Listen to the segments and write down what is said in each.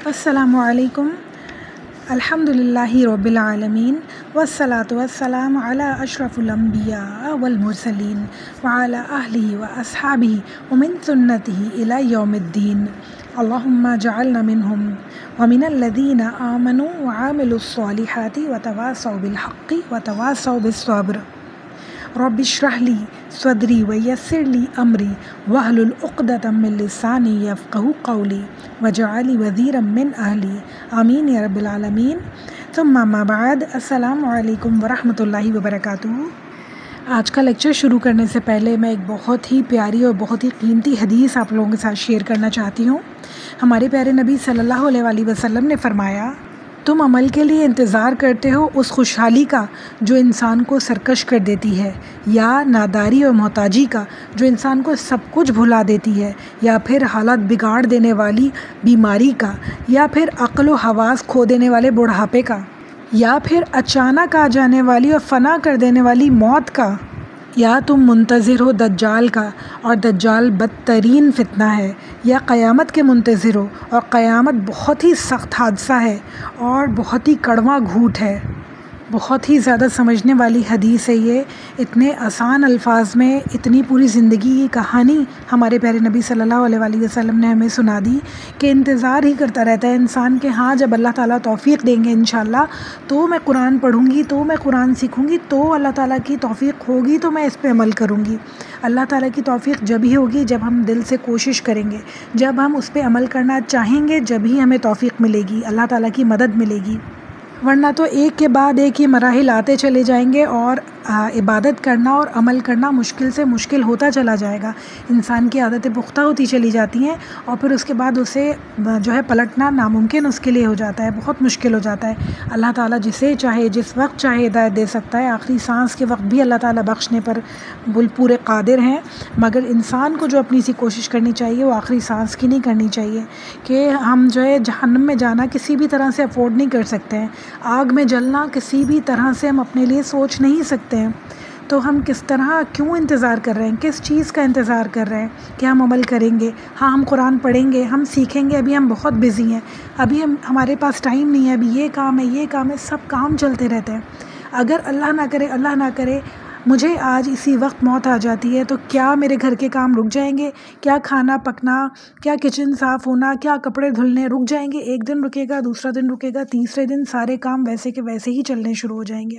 السلام علیکم. الحمدللہ رب العالمین والصلاة والسلام علی اشرف الانبیاء والمرسلین وعلی آلہ واصحابہ ومن سنتہ الی یوم الدین. اللہم اجعلنا منہم ومن الذین آمنوا وعاملوا الصالحات وتواصوا بالحق وتواصوا بالصبر. رب اشرح لی صدری ویسر لی امری واحلل عقدۃ من لسانی یفقہوا قولی واجعل لی وزیرا من اہلی آمین یا رب العالمین. ثم اما بعد، السلام علیکم ورحمۃ اللہ وبرکاتہ. آج کا لیکچر شروع کرنے سے پہلے میں ایک بہت ہی پیاری اور بہت ہی قیمتی حدیث آپ لوگوں کے ساتھ شیئر کرنا چاہتی ہوں. ہمارے پیارے نبی صلی اللہ علیہ وآلہ وسلم نے فرمایا، تم عمل کے لیے انتظار کرتے ہو اس خوشحالی کا جو انسان کو سرکش کر دیتی ہے، یا ناداری اور محتاجی کا جو انسان کو سب کچھ بھلا دیتی ہے، یا پھر حالت بگاڑ دینے والی بیماری کا، یا پھر عقل و حواس کھو دینے والے بڑھاپے کا، یا پھر اچانک آ جانے والی اور فنا کر دینے والی موت کا، یا تم منتظر ہو دجال کا اور دجال بدترین فتنہ ہے، یا قیامت کے منتظر ہو اور قیامت بہت ہی سخت حادثہ ہے اور بہت ہی کڑوا گھوٹ ہے. بہت ہی زیادہ سمجھنے والی حدیث ہے یہ. اتنے آسان الفاظ میں اتنی پوری زندگی کی کہانی ہمارے پیارے نبی صلی اللہ علیہ وآلہ وسلم نے ہمیں سنا دی کہ انتظار ہی کرتا رہتا ہے انسان کہ ہاں جب اللہ تعالیٰ توفیق دیں گے انشاءاللہ تو میں قرآن پڑھوں گی، تو میں قرآن سیکھوں گی، تو اللہ تعالیٰ کی توفیق ہوگی تو میں اس پہ عمل کروں گی. اللہ تعالیٰ کی توفیق جب ہی ہوگی جب ہم دل سے کوشش کریں گے، جب ہم اس پہ عمل کرنا چاہیں گے، جب ہی ہمیں توفیق ملے گی، اللہ تعالیٰ کی مدد ملے گی. ورنہ تو ایک کے بعد ایک ہی مراحل آتے چلے جائیں گے اور عبادت کرنا اور عمل کرنا مشکل سے مشکل ہوتا چلا جائے گا. انسان کی عادتیں پختہ ہوتی چلی جاتی ہیں اور پھر اس کے بعد اسے جو ہے پلٹنا ناممکن اس کے لیے ہو جاتا ہے، بہت مشکل ہو جاتا ہے. اللہ تعالیٰ جسے چاہے جس وقت چاہے ہدایت دے سکتا ہے. آخری سانس کے وقت بھی اللہ تعالیٰ بخشنے پر پورے قادر ہیں، مگر انسان کو جو اپنی سی کوشش کرنی چاہیے وہ آخری سانس کی نہیں کرنی چاہیے کہ ہم جو ہے جہنم میں جانا کسی بھی طرح سے افورڈ نہیں کر سکتے ہیں. آگ میں جلنا کسی بھی طرح سے ہم اپنے لیے سوچ نہیں سکتے ہیں. تو ہم کس طرح کیوں انتظار کر رہے ہیں، کس چیز کا انتظار کر رہے ہیں کہ ہم عمل کریں گے. ہاں ہم قرآن پڑھیں گے، ہم سیکھیں گے، ابھی ہم بہت بزی ہیں، ابھی ہمارے پاس ٹائم نہیں ہے، ابھی یہ کام ہے یہ کام ہے، سب کام چلتے رہتے ہیں. اگر اللہ نہ کرے مجھے آج اسی وقت موت آ جاتی ہے تو کیا میرے گھر کے کام رک جائیں گے؟ کیا کھانا پکنا، کیا کچن صاف ہونا، کیا کپڑے دھلنے رک جائیں گے؟ ایک دن رکے گا، دوسرا دن رکے گا، تیسرے دن سارے کام ویسے کے ویسے ہی چلنے شروع ہو جائیں گے.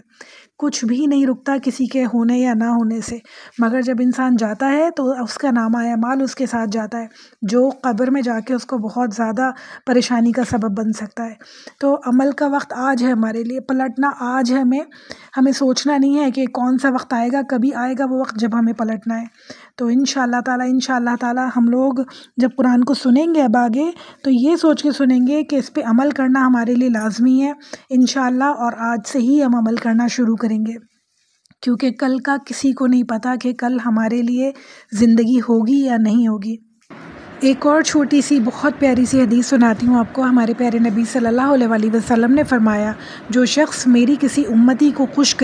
کچھ بھی نہیں رکتا کسی کے ہونے یا نہ ہونے سے. مگر جب انسان جاتا ہے تو اس کا نامہ اعمال اس کے ساتھ جاتا ہے، جو قبر میں جا کے اس کو بہت زیادہ پریشانی کا سبب بن سکتا ہے. تو عمل کا وقت آج ہے ہمارے لیے، پلٹنا آج ہے. ہمیں سوچنا نہیں ہے کہ کون سا وقت آئے گا، کبھی آئے گا وہ وقت جب ہمیں پلٹنا ہے. تو انشاءاللہ تعالیٰ ہم لوگ جب قرآن کو سنیں گے اب آگے تو یہ سوچ کے سنیں گے کہ اس پہ عمل کرنا ہمارے لیے لازمی ہے انشاءاللہ، اور آج سے ہی ہم عمل کرنا شروع کریں گے، کیونکہ کل کا کسی کو نہیں پتہ کہ کل ہمارے لیے زندگی ہوگی یا نہیں ہوگی. ایک اور چھوٹی سی بہت پیاری سی حدیث سناتی ہوں آپ کو. ہمارے پیارے نبی صلی اللہ علیہ وآلہ وسلم نے فرمایا، جو شخص میری کسی امتی کو خوش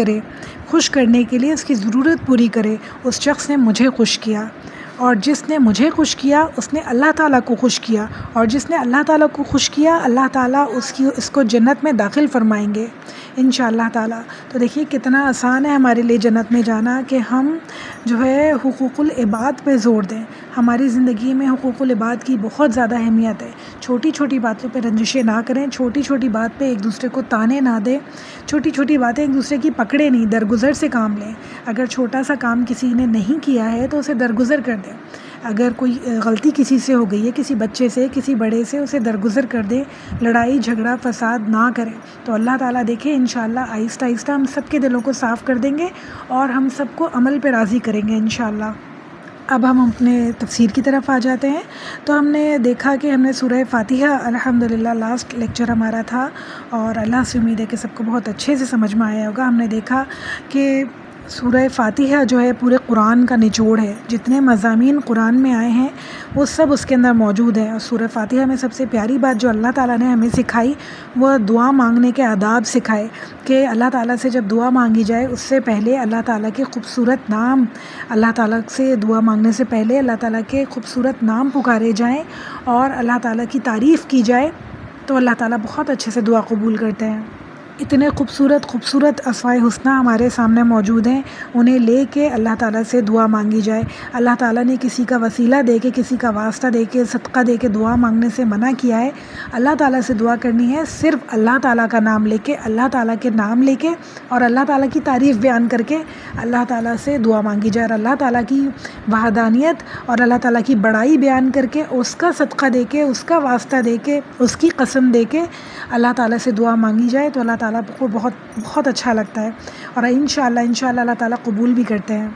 کرنے کے لیے اس کی ضرورت پوری کرے، اس شخص نے مجھے خوش کیا، اور جس نے مجھے خوش کیا اس نے اللہ تعالیٰ کو خوش کیا، اور جس نے اللہ تعالیٰ کو خوش کیا اللہ تعالیٰ اس کو جنت میں داخل فرمائیں گے انشاءاللہ تعالیٰ. تو دیکھیے کتنا آسان ہے ہمارے لیے جنت میں جانا کہ ہم جو ہے حقوق العباد پہ زور دیں. ہماری زندگی میں حقوق العباد کی بہت زیادہ اہمیت ہے. چھوٹی چھوٹی باتوں پہ رنجشیں نہ کریں، چھوٹی چھوٹی بات پہ ایک دوسرے کو تانے نہ دیں، چھوٹی چھوٹی باتیں ایک دوسرے کی پکڑے نہیں، درگزر سے کام لیں. اگر چھوٹا سا کام کسی نے نہیں کیا ہے تو اسے درگزر کر دیں. اگر کوئی غلطی کسی سے ہو گئی ہے، کسی بچے سے، کسی بڑے سے، اسے درگزر کر دیں. لڑائی جھگڑا فساد نہ کریں. تو اللہ تعالیٰ دیکھیں انشاءاللہ آہستہ آہستہ ہم سب کے دلوں کو صاف کر دیں گے اور ہم سب کو عمل پہ راضی کریں گے انشاءاللہ. اب ہم اپنے تفسیر کی طرف آ جاتے ہیں. تو ہم نے دیکھا کہ ہم نے سورہ فاتحہ الحمدللہ لاسٹ لیکچر ہمارا تھا، اور اللہ سے امید ہے کہ سب کو بہت اچھے سے سمجھ میں آیا ہوگا. ہم نے دیکھا کہ سورہ فاتحہ جو ہے پورے قرآن کا نچوڑ ہے. جتنے مضامین قرآن میں آئے ہیں وہ سب اس کے اندر موجود ہیں. اور سورہ فاتحہ میں سب سے پیاری بات جو اللہ تعالیٰ نے ہمیں سکھائی وہ دعا مانگنے کے آداب سکھائے کہ اللہ تعالیٰ سے جب دعا مانگی جائے اس سے پہلے اللہ تعالیٰ کے خوبصورت نام، اللہ تعالیٰ سے دعا مانگنے سے پہلے اللہ تعالیٰ کے خوبصورت نام پکارے جائیں اور اللہ تعالیٰ کی تعریف کی جائے تو اللہ تعالیٰ بہت اچھے سے دعا قبول کرتے ہیں۔ اتنے خوبصورت اسماء الحسنی ہمارے سامنے موجود ہیں، انہیں لے کے اللہ تعالیٰ سے دعا مانگی جائے۔ اللہ تعالیٰ نے کسی کا وسیلہ دے کے، کسی کا واسطہ دے کے، صدقہ دے کے دعا مانگنے سے منع کیا ہے۔ اللہ تعالیٰ سے دعا کرنی ہے صرف اللہ تعالیٰ کا نام لے کے، اللہ تعالیٰ کے نام لے کے، اور اللہ تعالیٰ کی تعریف بیان کر کے اللہ تعالیٰ سے دعا مانگی جائے، اور اللہ تعالیٰ کی وحدانیت اور اللہ تعالیٰ کی بڑائی بیان کر کے، اس کا صدقہ دے کے، اس کا واسطہ دے کے، اس کی قسم دے کے اللہ تعالیٰ سے دعا مانگی جائے تو اللہ تعالیٰ کو بہت اچھا لگتا ہے، اور انشاءاللہ اللہ تعالیٰ قبول بھی کرتے ہیں۔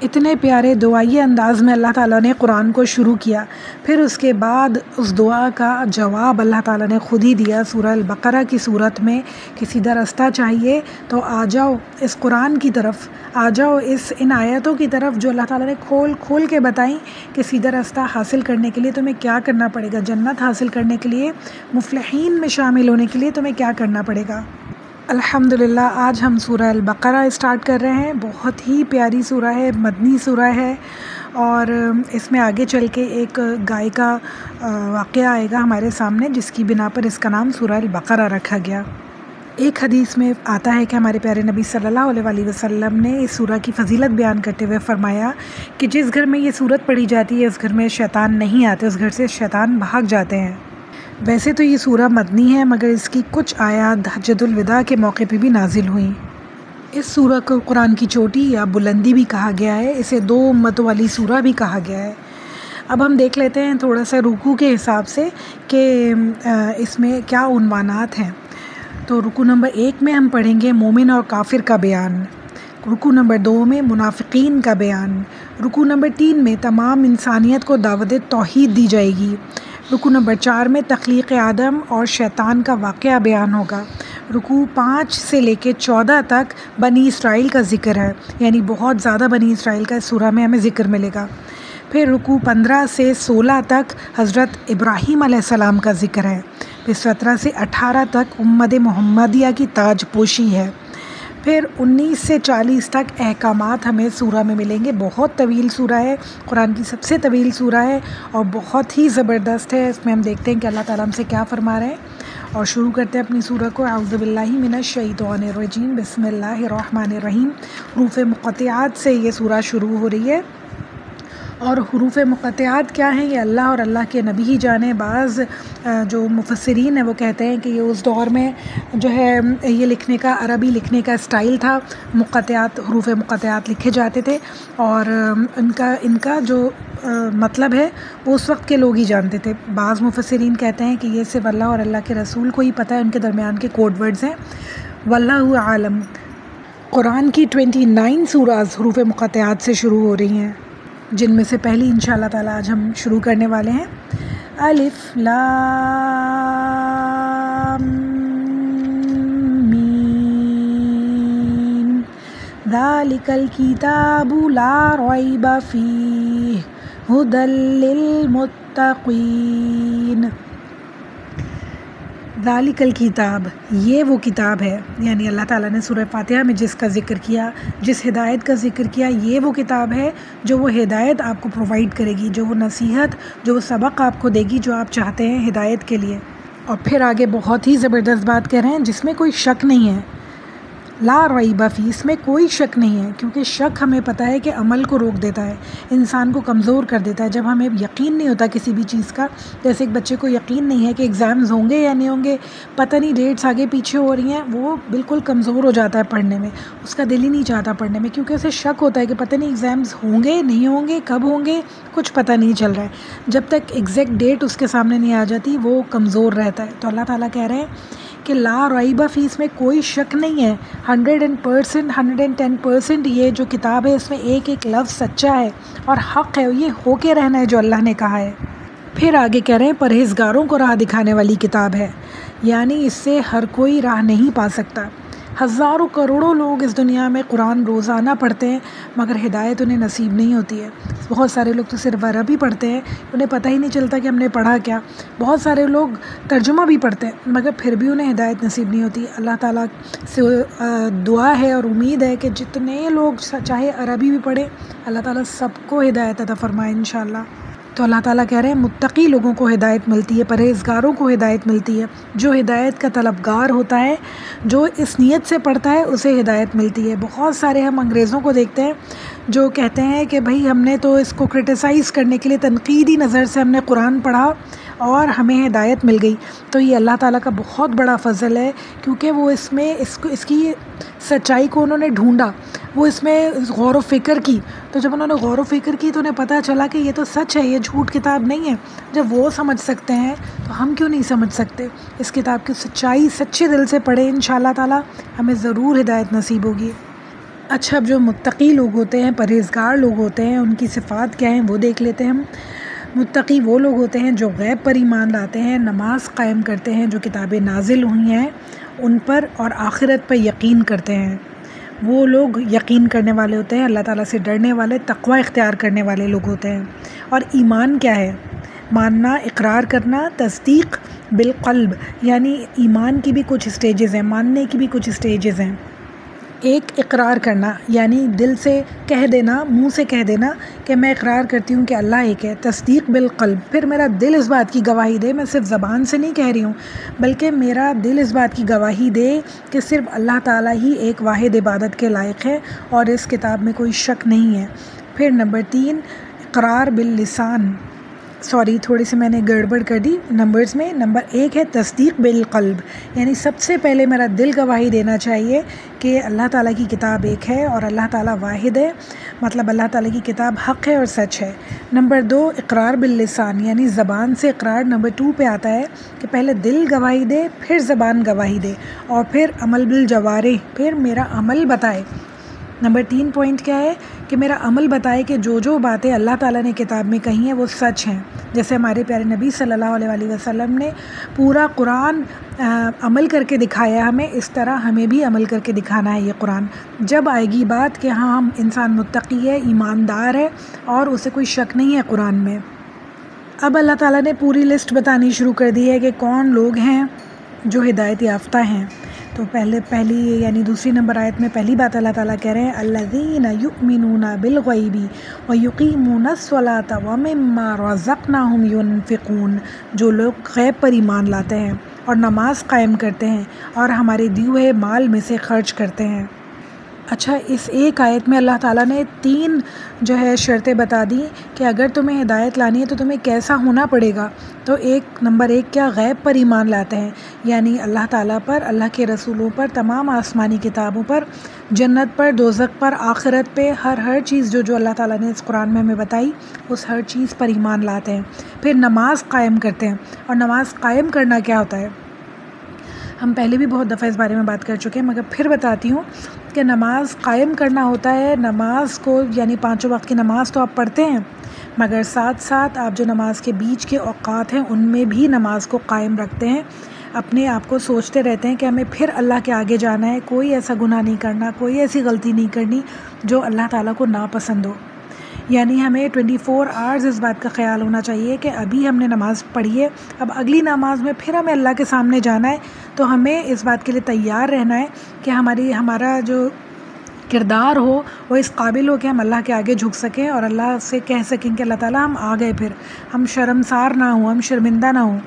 اتنے پیارے دعائیے انداز میں اللہ تعالیٰ نے قرآن کو شروع کیا، پھر اس کے بعد اس دعا کا جواب اللہ تعالیٰ نے خود ہی دیا سورہ البقرہ کی صورت میں کہ سیدھا رستہ چاہیے تو آ جاؤ اس قرآن کی طرف، آ جاؤ ان آیتوں کی طرف جو اللہ تعالیٰ نے کھول کے بتائیں کہ سیدھا رستہ حاصل کرنے کے لیے تمہیں کیا کرنا پڑے گا، جنت حاصل کرنے کے لیے، مفلحین میں شامل ہونے کے لیے تمہیں کیا کرنا پڑے گا۔ الحمدللہ آج ہم سورہ البقرہ اسٹارٹ کر رہے ہیں، بہت ہی پیاری سورہ ہے، مدنی سورہ ہے، اور اس میں آگے چل کے ایک گائے کا واقعہ آئے گا ہمارے سامنے، جس کی بنا پر اس کا نام سورہ البقرہ رکھا گیا۔ ایک حدیث میں آتا ہے کہ ہمارے پیارے نبی صلی اللہ علیہ وسلم نے اس سورہ کی فضیلت بیان کرتے ہوئے فرمایا کہ جس گھر میں یہ سورت پڑھی جاتی ہے اس گھر میں شیطان نہیں آتے، اس گھر سے شیطان بھاگ جاتے ہیں۔ ویسے تو یہ سورہ مدنی ہے، مگر اس کی کچھ آیات حجۃ الوداع کے موقع پہ بھی نازل ہوئیں۔ اس سورہ کو قرآن کی چوٹی یا بلندی بھی کہا گیا ہے، اسے 2 امتوں والی سورہ بھی کہا گیا ہے۔ اب ہم دیکھ لیتے ہیں تھوڑا سا رکوع کے حساب سے کہ اس میں کیا عنوانات ہیں۔ تو رکوع نمبر 1 میں ہم پڑھیں گے مومن اور کافر کا بیان، رکوع نمبر 2 میں منافقین کا بیان، رکوع نمبر 3 میں تمام انسانیت کو دعوت توحید دی جائے گی، رکوع نمبر 4 میں تخلیق آدم اور شیطان کا واقعہ بیان ہوگا، رکوع 5 سے لے کے 14 تک بنی اسرائیل کا ذکر ہے، یعنی بہت زیادہ بنی اسرائیل کا اس سورہ میں ہمیں ذکر ملے گا۔ پھر رکوع 15 سے 16 تک حضرت ابراہیم علیہ السلام کا ذکر ہے، پھر 17 سے 18 تک امت محمدیہ کی تاج پوشی ہے، پھر 19 سے 40 تک احکامات ہمیں سورہ میں ملیں گے۔ بہت طویل سورہ ہے، قرآن کی سب سے طویل سورہ ہے اور بہت ہی زبردست ہے۔ اس میں ہم دیکھتے ہیں کہ اللہ تعالیٰ ہم سے کیا فرما رہے ہیں، اور شروع کرتے ہیں اپنی سورہ کو۔ اعوذ باللہ من الشیطان الرجیم، بسم اللہ الرحمن الرحیم۔ حروف مقطعات سے یہ سورہ شروع ہو رہی ہے، اور حروف مقطعات کیا ہیں یہ اللہ اور اللہ کے نبی ہی جانے۔ بعض جو مفسرین ہیں وہ کہتے ہیں کہ یہ اس دور میں جو ہے یہ لکھنے کا، عربی لکھنے کا اسٹائل تھا، مقطعات، حروف مقطعات لکھے جاتے تھے، اور ان کا جو مطلب ہے وہ اس وقت کے لوگ ہی جانتے تھے۔ بعض مفسرین کہتے ہیں کہ یہ صرف اللہ اور اللہ کے رسول کو ہی پتہ ہے، ان کے درمیان کے کوڈ ورڈز ہیں، واللہ عالم۔ قرآن کی 29 سوراز حروف مقطعات سے شروع ہو رہی ہیں، جن میں سے پہلی انشاءاللہ تعالی آج ہم شروع کرنے والے ہیں۔ الف لام میم، ذالک الکتاب لا ریب فیہ ھدی للمتقین۔ ذالک الکتاب، یہ وہ کتاب ہے، یعنی اللہ تعالیٰ نے سورہ فاتحہ میں جس کا ذکر کیا، جس ہدایت کا ذکر کیا، یہ وہ کتاب ہے جو وہ ہدایت آپ کو پرووائڈ کرے گی، جو وہ نصیحت، جو وہ سبق آپ کو دے گی جو آپ چاہتے ہیں ہدایت کے لیے۔ اور پھر آگے بہت ہی زبردست بات کہہ رہے ہیں جس میں کوئی شک نہیں ہے، لا ریب فیہ، اس میں کوئی شک نہیں ہے، کیونکہ شک ہمیں پتہ ہے کہ عمل کو روک دیتا ہے، انسان کو کمزور کر دیتا ہے۔ جب ہمیں یقین نہیں ہوتا کسی بھی چیز کا، جیسے ایک بچے کو یقین نہیں ہے کہ ایگزامز ہوں گے یا نہیں ہوں گے، پتہ نہیں ڈیٹس آگے پیچھے ہو رہی ہیں، وہ بالکل کمزور ہو جاتا ہے پڑھنے میں، اس کا دل ہی نہیں چاہتا پڑھنے میں، کیونکہ اسے شک ہوتا ہے کہ پتہ نہیں ایگزامز ہوں گے نہیں ہوں گے، کب ہوں گے، کچھ پتہ نہیں چل رہا ہے۔ جب تک ایگزیکٹ ڈیٹ اس کے سامنے نہیں آ جاتی وہ کمزور رہتا ہے۔ تو اللہ تعالیٰ کہہ رہے ہیں کہ لا ریب فیہ، اس میں کوئی شک نہیں ہے، 110% یہ جو کتاب ہے اس میں ایک ایک لفظ سچا ہے اور حق ہے، یہ ہو کے رہنا ہے جو اللہ نے کہا ہے۔ پھر آگے کہہ رہے ہیں پرہیزگاروں کو راہ دکھانے والی کتاب ہے، یعنی اس سے ہر کوئی راہ نہیں پا سکتا۔ ہزاروں کروڑوں لوگ اس دنیا میں قرآن روزانہ پڑھتے ہیں مگر ہدایت انہیں نصیب نہیں ہوتی ہے۔ بہت سارے لوگ تو صرف عربی پڑھتے ہیں، انہیں پتہ ہی نہیں چلتا کہ ہم نے پڑھا کیا۔ بہت سارے لوگ ترجمہ بھی پڑھتے ہیں مگر پھر بھی انہیں ہدایت نصیب نہیں ہوتی۔ اللہ تعالیٰ سے دعا ہے اور امید ہے کہ جتنے لوگ چاہے عربی بھی پڑھیں، اللہ تعالیٰ سب کو ہدایت عطا فرمائے انشاءاللہ۔ تو اللہ تعالیٰ کہہ رہے ہیں متقی لوگوں کو ہدایت ملتی ہے، پرہیزگاروں کو ہدایت ملتی ہے، جو ہدایت کا طلبگار ہوتا ہے، جو اس نیت سے پڑھتا ہے اسے ہدایت ملتی ہے۔ بہت سارے ہم انگریزوں کو دیکھتے ہیں جو کہتے ہیں کہ بھائی ہم نے تو اس کو کرٹیسائز کرنے کے لیے تنقیدی نظر سے ہم نے قرآن پڑھا اور ہمیں ہدایت مل گئی۔ تو یہ اللہ تعالیٰ کا بہت بڑا فضل ہے، کیونکہ وہ اس میں اس کی سچائی کو انہوں نے ڈھونڈا، وہ اس میں غور و فکر کی۔ تو جب انہوں نے غور و فکر کی تو انہیں پتہ چلا کہ یہ تو سچ ہے، یہ جھوٹ کتاب نہیں ہے۔ جب وہ سمجھ سکتے ہیں تو ہم کیوں نہیں سمجھ سکتے؟ اس کتاب کی سچائی سچے دل سے پڑھیں، انشاءاللہ تعالیٰ ہمیں ضرور ہدایت نصیب ہوگی۔ اچھا، اب جو متقی لوگ ہوتے ہیں، پرہیزگار لوگ ہوتے ہیں، ان کی صفات کیا ہیں وہ دیکھ لیتے ہیں ہم۔ متقی وہ لوگ ہوتے ہیں جو غیب پر ایمان لاتے ہیں، نماز قائم کرتے ہیں، جو کتابیں نازل ہوئی ہیں ان پر، اور آخرت پر یقین کرتے ہیں۔ وہ لوگ یقین کرنے والے ہوتے ہیں، اللہ تعالیٰ سے ڈرنے والے، تقوی اختیار کرنے والے لوگ ہوتے ہیں۔ اور ایمان کیا ہے؟ ماننا، اقرار کرنا، تصدیق بالقلب، یعنی ایمان کی بھی کچھ سٹیجز ہیں، ماننے کی بھی کچھ سٹیجز ہیں۔ ایک اقرار کرنا، یعنی دل سے کہہ دینا، منہ سے کہہ دینا کہ میں اقرار کرتی ہوں کہ اللہ ایک ہے۔ تصدیق بالقلب، پھر میرا دل اس بات کی گواہی دے، میں صرف زبان سے نہیں کہہ رہی ہوں بلکہ میرا دل اس بات کی گواہی دے کہ صرف اللہ تعالیٰ ہی ایک واحد عبادت کے لائق ہے اور اس کتاب میں کوئی شک نہیں ہے۔ پھر نمبر 3 اقرار باللسان، تھوڑی سی میں نے گڑبڑ کر دی نمبرز میں۔ نمبر 1 ہے تصدیق بالقلب، یعنی سب سے پہلے میرا دل گواہی دینا چاہیے کہ اللہ تعالیٰ کی کتاب ایک ہے اور اللہ تعالیٰ واحد ہے، مطلب اللہ تعالیٰ کی کتاب حق ہے اور سچ ہے۔ نمبر 2 اقرار باللسان، یعنی زبان سے اقرار نمبر 2 پہ آتا ہے کہ پہلے دل گواہی دے، پھر زبان گواہی دے، اور پھر عمل بالجوارح، پھر میرا عمل بتائے۔ نمبر 3 پوائنٹ کیا ہے کہ میرا عمل بتائے کہ جو باتیں اللہ تعالیٰ نے کتاب میں کہی ہیں وہ سچ ہیں، جیسے ہمارے پیارے نبی صلی اللہ علیہ وآلہ وسلم نے پورا قرآن عمل کر کے دکھایا ہمیں، اس طرح ہمیں بھی عمل کر کے دکھانا ہے یہ قرآن۔ جب آئے گی بات کہ ہاں ہم انسان متقی ہے، ایماندار ہے اور اسے کوئی شک نہیں ہے قرآن میں۔ اب اللہ تعالیٰ نے پوری لسٹ بتانی شروع کر دی ہے کہ کون لوگ ہیں جو ہدایت یافتہ ہیں۔ تو پہلی یعنی دوسری نمبر آیت میں پہلی بات اللہ تعالیٰ کہہ رہے ہیں الذین یؤمنون بالغیب ویقیمون الصلاۃ ومما رزقناہم ینفقون، جو لوگ غیب پر ایمان لاتے ہیں اور نماز قائم کرتے ہیں اور ہمارے دیے ہوئے مال میں سے خرچ کرتے ہیں۔ اچھا، اس ایک آیت میں اللہ تعالیٰ نے 3 شرطیں بتا دی کہ اگر تمہیں ہدایت لانی ہے تو تمہیں کیسا ہونا پڑے گا۔ تو نمبر 1 کیا؟ غیب پر ایمان لاتے ہیں، یعنی اللہ تعالیٰ پر، اللہ کے رسولوں پر، تمام آسمانی کتابوں پر، جنت پر، دوزخ پر، آخرت پہ، ہر چیز جو اللہ تعالیٰ نے اس قرآن میں ہمیں بتائی اس ہر چیز پر ایمان لاتے ہیں۔ پھر نماز قائم کرتے ہیں، اور نماز قائم کرنا کیا ہوتا ہے؟ ہم پہلے بھی بہت دفعہ اس بارے میں بات کر چکے ہیں، مگر پھر بتاتی ہوں کہ نماز قائم کرنا ہوتا ہے نماز کو، یعنی 5 وقت کی نماز تو آپ پڑھتے ہیں، مگر ساتھ ساتھ آپ جو نماز کے بیچ کے اوقات ہیں ان میں بھی نماز کو قائم رکھتے ہیں، اپنے آپ کو سوچتے رہتے ہیں کہ ہمیں پھر اللہ کے آگے جانا ہے، کوئی ایسا گناہ نہیں کرنا، کوئی ایسی غلطی نہیں کرنی جو اللہ تعالیٰ کو ناپسند ہو۔ یعنی ہمیں 24 آورز اس بات کا خیال ہونا چاہیے کہ ابھی ہم نے نماز پڑھی ہے، اب اگلی نماز میں پھر ہمیں اللہ کے سامنے جانا ہے، تو ہمیں اس بات کے لیے تیار رہنا ہے کہ ہمارا جو کردار ہو وہ اس قابل ہو کہ ہم اللہ کے آگے جھک سکیں اور اللہ سے کہہ سکیں کہ اللہ تعالیٰ ہم آ گئے، پھر ہم شرمسار نہ ہوں، ہم شرمندہ نہ ہوں۔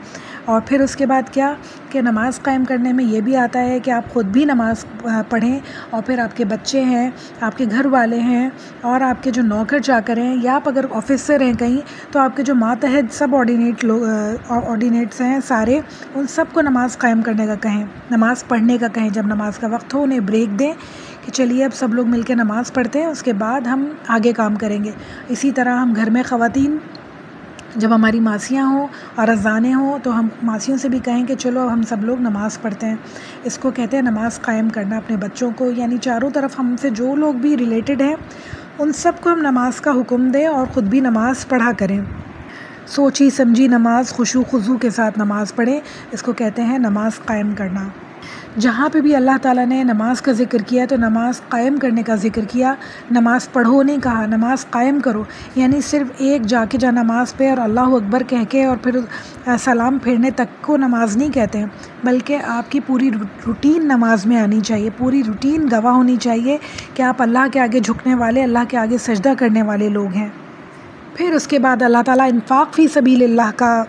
اور پھر اس کے بعد کیا کہ نماز قائم کرنے میں یہ بھی آتا ہے کہ آپ خود بھی نماز پڑھیں، اور پھر آپ کے بچے ہیں، آپ کے گھر والے ہیں، اور آپ کے جو نوکر چاکر ہیں، یا آپ اگر آفیسر ہیں کہیں تو آپ کے جو ماتحت سب آرڈینیٹس ہیں سارے، ان سب کو نماز قائم کرنے کا کہیں، نماز پڑھنے کا کہیں۔ جب نماز کا وقت ہو انہیں بریک دیں کہ چلیے اب سب لوگ مل کے نماز پڑھتے ہیں، اس کے بعد ہم آگے کام کریں گے۔ اسی طرح ہم گھر میں خواتین، جب ہماری ماسیاں ہوں اور ازانے ہوں تو ہم ماسیوں سے بھی کہیں کہ چلو ہم سب لوگ نماز پڑھتے ہیں۔ اس کو کہتے ہیں نماز قائم کرنا اپنے بچوں کو، یعنی چاروں طرف ہم سے جو لوگ بھی ریلیٹڈ ہیں ان سب کو ہم نماز کا حکم دیں اور خود بھی نماز پڑھا کریں۔ سوچی سمجھی نماز، خشوع خضوع کے ساتھ نماز پڑھیں، اس کو کہتے ہیں نماز قائم کرنا۔ جہاں پہ بھی اللہ تعالیٰ نے نماز کا ذکر کیا تو نماز قائم کرنے کا ذکر کیا، نماز پڑھو نہیں کہا، نماز قائم کرو، یعنی صرف ایک جا کے نماز پہ اور اللہ اکبر کہہ کے اور پھر سلام پھیرنے تک کو نماز نہیں کہتے ہیں، بلکہ آپ کی پوری روٹین نماز میں آنی چاہیے، پوری روٹین گواہ ہونی چاہیے کہ آپ اللہ کے آگے جھکنے والے، اللہ کے آگے سجدہ کرنے والے لوگ ہیں۔ پھر اس کے بعد اللہ تعالیٰ انفاق فی سبیل اللہ کا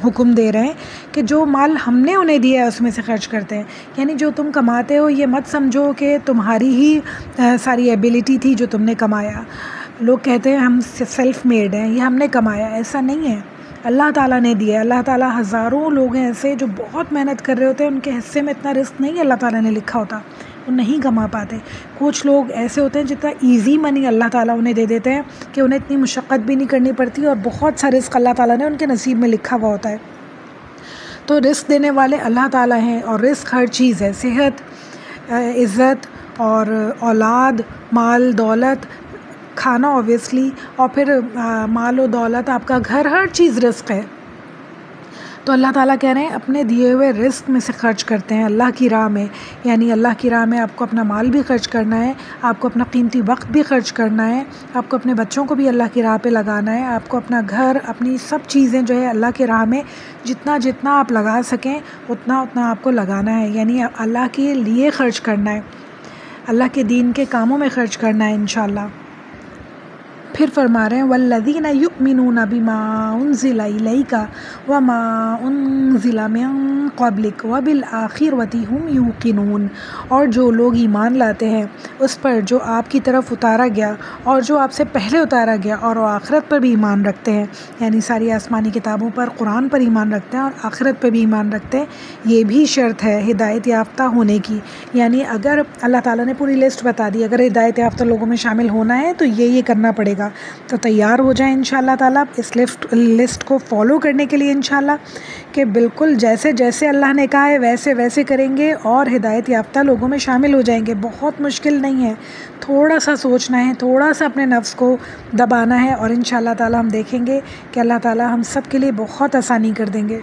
حکم دے رہے ہیں کہ جو مال ہم نے انہیں دیا ہے اس میں سے خرچ کرتے ہیں. یعنی جو تم کماتے ہو یہ مت سمجھو کہ تمہاری ہی ساری ایبیلٹی تھی جو تم نے کمایا. لوگ کہتے ہیں ہم سیلف میڈ ہیں، یہ ہم نے کمایا. ایسا نہیں ہے، اللہ تعالیٰ نے دیا. اللہ تعالیٰ، ہزاروں لوگ ہیں ایسے جو بہت محنت کر رہے ہوتے ہیں، ان کے حصے میں اتنا رزق نہیں اللہ تعالیٰ نے لکھا ہوتا، وہ نہیں کما پاتے. کچھ لوگ ایسے ہوتے ہیں جتنا ایزی منی اللہ تعالیٰ انہیں دے دیتے ہیں کہ انہیں اتنی مشقت بھی نہیں کرنی پڑتی اور بہت سا رزق اللہ تعالیٰ نے ان کے نصیب میں لکھا ہوا ہوتا ہے. تو رزق دینے والے اللہ تعالیٰ ہیں، اور رزق ہر چیز ہے، صحت، عزت اور اولاد، مال دولت، کھانا اوبیسلی، اور پھر مال و دولت، آپ کا گھر، ہر چیز رزق ہے. تو اللہ تعالیٰ کہہ رہے ہیں اپنے دیے ہوئے رزق میں سے خرچ کرتے ہیں اللہ کی راہ میں. یعنی اللہ کی راہ میں آپ کو اپنا مال بھی خرچ کرنا ہے، آپ کو اپنا قیمتی وقت بھی خرچ کرنا ہے، آپ کو اپنے بچوں کو بھی اللہ کی راہ پہ لگانا ہے، آپ کو اپنا گھر، اپنی سب چیزیں جو ہے اللہ کی راہ میں جتنا جتنا آپ لگا سکیں اتنا اتنا آپ کو لگانا ہے. یعنی اللہ کے لیے خرچ کرنا ہے، اللہ کے دین کے کاموں میں خرچ کرنا ہے انشاءاللہ. پھر فرما رہے ہیں والذین یؤمنون بما انزل الیک وما انزل من قبلک وبالآخرۃ ھم یوقنون. اور جو لوگ ایمان لاتے ہیں اس پر جو آپ کی طرف اتارا گیا اور جو آپ سے پہلے اتارا گیا، اور وہ آخرت پر بھی ایمان رکھتے ہیں. یعنی ساری آسمانی کتابوں پر، قرآن پر ایمان رکھتے ہیں اور آخرت پر بھی ایمان رکھتے ہیں. یہ بھی شرط ہے ہدایت یافتہ ہونے کی. یعنی اگر اللہ تعالیٰ نے پوری لسٹ بتا دی، اگر ہدایت یافتہ لوگوں میں شامل ہونا ہے تو یہ کرنا پڑے گا. تو تیار ہو جائیں انشاءاللہ تعالیٰ اس لسٹ کو فالو کرنے کے لیے انشاءاللہ، کہ بالکل جیسے جیسے اللہ نے کہا ہے ویسے ویسے کریں گے اور ہدایت یافتہ لوگوں میں شامل ہو جائیں گے. بہت مشکل نہیں ہے، تھوڑا سا سوچنا ہے، تھوڑا سا اپنے نفس کو دبانا ہے، اور انشاءاللہ تعالیٰ ہم دیکھیں گے کہ اللہ تعالیٰ ہم سب کے لیے بہت آسانی کر دیں گے.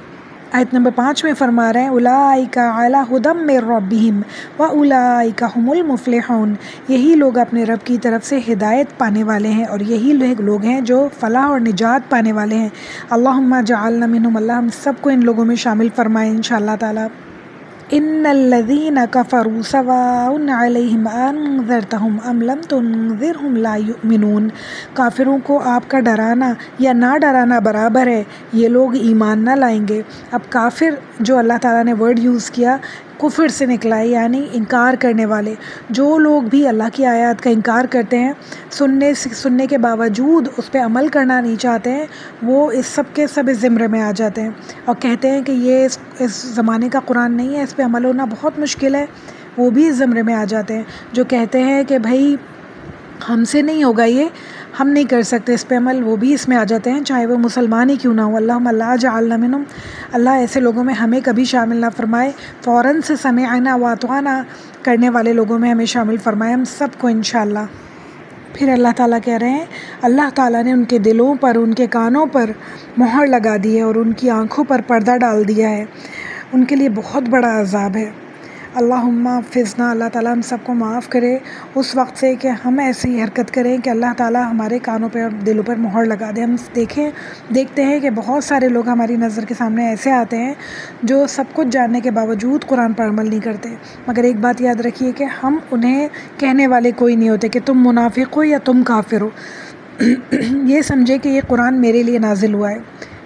آیت نمبر 5 میں فرما رہے ہیں اولئک علی ھدی من ربہم واولئک ھم المفلحون. یہی لوگ اپنے رب کی طرف سے ہدایت پانے والے ہیں اور یہی لوگ ہیں جو فلاح اور نجات پانے والے ہیں. اللہم اجعلنا منہم، اللہ ہم سب کو ان لوگوں میں شامل فرمائے انشاءاللہ تعالیٰ. ان الذین کفروا سواء علیہم انذرتہم ام لم تنذرہم لا یؤمنون. کافروں کو آپ کا ڈرانا یا نہ ڈرانا برابر ہے، یہ لوگ ایمان نہ لائیں گے. اب کافر جو اللہ تعالیٰ نے ورڈ یوز کیا کفر سے نکلا ہے، یعنی انکار کرنے والے. جو لوگ بھی اللہ کی آیات کا انکار کرتے ہیں، سننے کے باوجود اس پہ عمل کرنا نہیں چاہتے ہیں، وہ اس سب کے سب اس زمرے میں آ جاتے ہیں اور کہتے ہیں کہ یہ اس زمانے کا قرآن نہیں ہے، اس پہ عمل ہونا بہت مشکل ہے. وہ بھی اس زمرے میں آ جاتے ہیں جو کہتے ہیں کہ بھائی ہم سے نہیں ہوگا، یہ ہم نہیں کر سکتے اس پہ عمل. وہ بھی اس میں آ جاتے ہیں چاہے وہ مسلمان ہی کیوں نہ ہو. اللہم لا جعلنا منہم، اللہ ایسے لوگوں میں ہمیں کبھی شامل نہ فرمائے. فوراً سے سمعنا واطعنا کرنے والے لوگوں میں ہمیں شامل فرمائے ہم سب کو انشاءاللہ. پھر اللہ تعالیٰ کہہ رہے ہیں اللہ تعالیٰ نے ان کے دلوں پر، ان کے کانوں پر مہر لگا دی ہے اور ان کی آنکھوں پر پردہ ڈال دیا ہے. ان کے لیے بہت بڑا عذاب ہے. اللہم حفظنا، اللہ تعالیٰ ہم سب کو معاف کرے اس وقت سے کہ ہم ایسی حرکت کریں کہ اللہ تعالیٰ ہمارے کانوں پہ اور دلوں پر مہر لگا دے. ہم دیکھتے ہیں کہ بہت سارے لوگ ہماری نظر کے سامنے ایسے آتے ہیں جو سب کچھ جاننے کے باوجود قرآن پر عمل نہیں کرتے. مگر ایک بات یاد رکھیے کہ ہم انہیں کہنے والے کوئی نہیں ہوتے کہ تم منافق ہو یا تم کافر ہو. یہ سمجھے کہ یہ قرآن میرے لیے نازل ہوا ہے.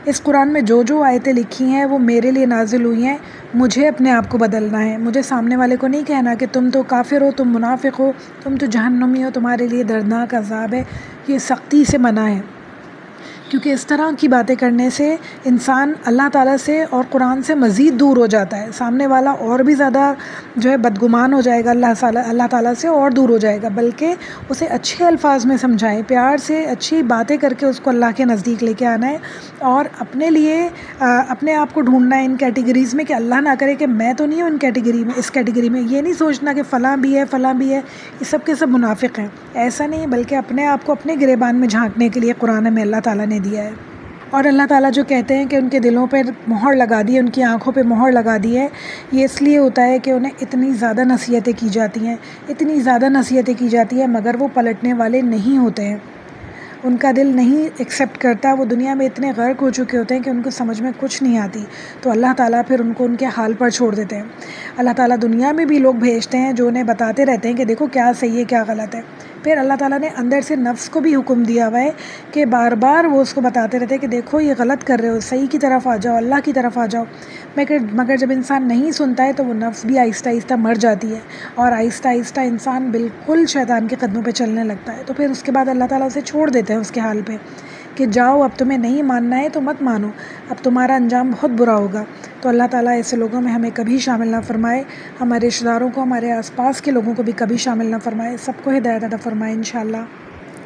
اس قرآن میں جو جو آیتیں لکھی ہیں وہ میرے لیے نازل ہوئی ہیں. مجھے اپنے آپ کو بدلنا ہے. مجھے سامنے والے کو نہیں کہنا کہ تم تو کافر ہو، تم منافق ہو، تم تو جہنمی ہو، تمہارے لیے دردناک عذاب ہے. یہ سختی سے منع ہے، کیونکہ اس طرح کی باتیں کرنے سے انسان اللہ تعالیٰ سے اور قرآن سے مزید دور ہو جاتا ہے. سامنے والا اور بھی زیادہ جو ہے بدگمان ہو جائے گا، اللہ تعالیٰ سے اور دور ہو جائے گا. بلکہ اسے اچھے الفاظ میں سمجھائیں، پیار سے اچھی باتیں کر کے اس کو اللہ کے نزدیک لے کے آنا ہے، اور اپنے لیے اپنے آپ کو ڈھونڈنا ہے ان کیٹیگریز میں کہ اللہ نہ کرے کہ میں تو نہیں ہوں ان کیٹیگری میں، اس کیٹیگری میں. یہ نہیں سوچنا کہ فلاں بھی ہے فلاں بھی ہے، یہ سب کے سب منافق ہیں. ایسا نہیں، بلکہ اپنے آپ کو اپنے گریبان میں جھانکنے کے لیے قرآن میں اللہ تعالیٰ نے دیا ہے. اور اللہ تعالیٰ جو کہتے ہیں کہ ان کے دلوں پہ مہر لگا دی ہے، ان کی آنکھوں پہ مہر لگا دی ہے، یہ اس لیے ہوتا ہے کہ انہیں اتنی زیادہ نصیحتیں کی جاتی ہیں، اتنی زیادہ نصیحتیں کی جاتی ہیں، مگر وہ پلٹنے والے نہیں ہوتے ہیں. ان کا دل نہیں ایکسیپٹ کرتا، وہ دنیا میں اتنے غرق ہو چکے ہوتے ہیں کہ ان کو سمجھ میں کچھ نہیں آتی، تو اللہ تعالیٰ پھر ان کو ان کے حال پر چھوڑ دیتے ہیں۔ اللہ تعالیٰ دنیا میں بھی لوگ بھیجتے ہیں جو انہیں بتاتے رہتے ہیں کہ دیکھو کیا صحیح ہے کیا غلط ہے۔ پھر اللہ تعالیٰ نے اندر سے نفس کو بھی حکم دیا ہوا ہے کہ بار بار وہ اس کو بتاتے رہتے ہیں کہ دیکھو یہ غلط کر رہے ہو، صحیح کی طرف آ جاؤ، اللہ کی طرف آ جاؤ۔ مگر جب انسان نہیں سنتا ہے تو وہ نفس بھی آہستہ آہستہ مر جاتی ہے، اور آہستہ آہستہ انسان بالکل شیطان کے قدموں پہ چلنے لگتا ہے۔ تو پھر اس کے بعد اللہ تعالیٰ اسے چھوڑ دیتے ہیں اس کے حال پہ کہ جاؤ، اب تمہیں نہیں ماننا ہے تو مت مانو، اب تمہارا انجام بہت برا ہوگا۔ تو اللہ تعالیٰ ایسے لوگوں میں ہمیں کبھی شامل نہ فرمائے، ہمارے رشتہ داروں کو، ہمارے آس پاس کے لوگوں کو بھی کبھی شامل نہ فرمائے، سب کو ہدایت عطا فرمائے انشاءاللہ۔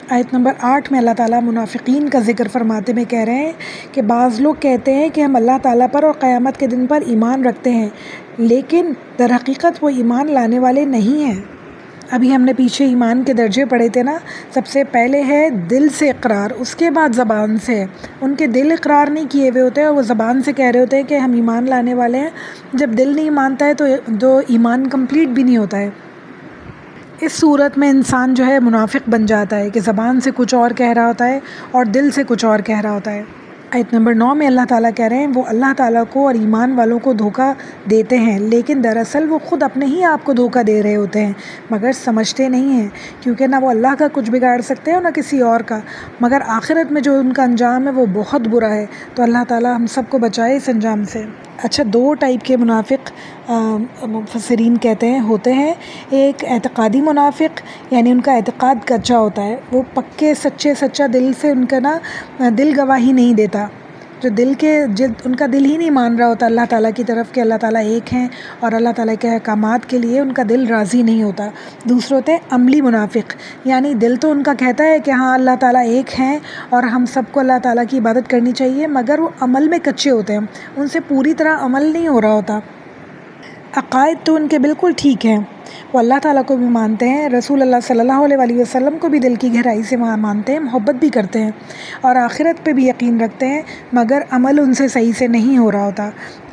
آیت نمبر 8 میں اللہ تعالیٰ منافقین کا ذکر فرماتے میں کہہ رہے ہیں کہ بعض لوگ کہتے ہیں کہ ہم اللہ تعالیٰ پر اور قیامت کے دن پر ایمان رکھتے ہیں، لیکن در حقیقت وہ ایمان لانے والے نہیں ہیں۔ ابھی ہم نے پیچھے ایمان کے درجے پڑھے تھے نا، سب سے پہلے ہے دل سے اقرار، اس کے بعد زبان سے ہے۔ ان کے دل اقرار نہیں کیے ہوئے ہوتے ہیں اور وہ زبان سے کہہ رہے ہوتے ہیں کہ ہم ایمان لانے والے ہیں۔ جب دل نہیں مانتا ہے تو ایمان کمپلیٹ بھی نہیں ہوتا ہے۔ اس صورت میں انسان جو ہے منافق بن جاتا ہے کہ زبان سے کچھ اور کہہ رہا ہوتا ہے اور دل سے کچھ اور کہہ رہا ہوتا ہے۔ آیت نمبر 9 میں اللہ تعالیٰ کہہ رہے ہیں وہ اللہ تعالیٰ کو اور ایمان والوں کو دھوکہ دیتے ہیں، لیکن دراصل وہ خود اپنے ہی آپ کو دھوکہ دے رہے ہوتے ہیں مگر سمجھتے نہیں ہیں، کیونکہ نہ وہ اللہ کا کچھ بگاڑ سکتے ہیں اور نہ کسی اور کا، مگر آخرت میں جو ان کا انجام ہے وہ بہت برا ہے۔ تو اللہ تعالیٰ ہم سب کو بچائے اس انجام سے۔ اچھا، 2 ٹائپ کے منافق مفسرین کہتے ہیں ہوتے ہیں۔ ایک اعتقادی منافق، یعنی ان کا اعتقاد کچا ہوتا ہے، وہ پکے سچا دل سے ان کا دل گواہی نہیں دیتا، جو ان کا دل ہی نہیں مان رہا ہوتا اللہ تعالیٰ کی طرف کہ اللہ تعالیٰ ایک ہیں، اور اللہ تعالیٰ کے احکامات کے لیے ان کا دل راضی نہیں ہوتا۔ دوسرے ہوتے ہیں عملی منافق، یعنی دل تو ان کا کہتا ہے کہ ہاں اللہ تعالیٰ ایک ہیں اور ہم سب کو اللہ تعالیٰ کی عبادت کرنی چاہیے، مگر وہ عمل میں کچے ہوتے ہیں، ان سے پوری طرح عمل نہیں ہو رہا ہوتا۔ عقائد تو ان کے بالکل ٹھیک ہیں، وہ اللہ تعالیٰ کو بھی مانتے ہیں، رسول اللہ صلی اللہ علیہ وسلم کو بھی دل کی گہرائی سے مانتے ہیں، محبت بھی کرتے ہیں اور آخرت پہ بھی یقین رکھتے ہیں، مگر عمل ان سے صحیح سے نہیں ہو رہا ہوتا،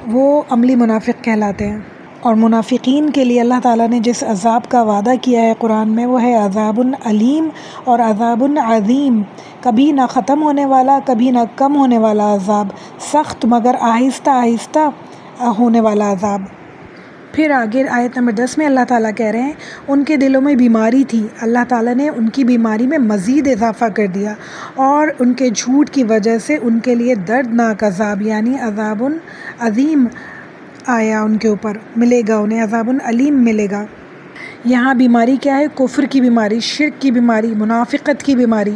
وہ عملی منافق کہلاتے ہیں۔ اور منافقین کے لیے اللہ تعالیٰ نے جس عذاب کا وعدہ کیا ہے قرآن میں، وہ ہے عذاب علیم اور عذاب عظیم، کبھی نہ ختم ہونے والا، کبھی نہ کم ہونے والا عذاب، سخت مگر آہستہ آہستہ ہونے والا عذاب۔ پھر آگے آیت نمبر 10 میں اللہ تعالیٰ کہہ رہے ہیں ان کے دلوں میں بیماری تھی، اللہ تعالیٰ نے ان کی بیماری میں مزید اضافہ کر دیا، اور ان کے جھوٹ کی وجہ سے ان کے لیے دردناک عذاب یعنی عذاب عظیم آیا، ان کے اوپر ملے گا، انہیں عذاب علیم ملے گا۔ یہاں بیماری کیا ہے؟ کفر کی بیماری، شرک کی بیماری، منافقت کی بیماری،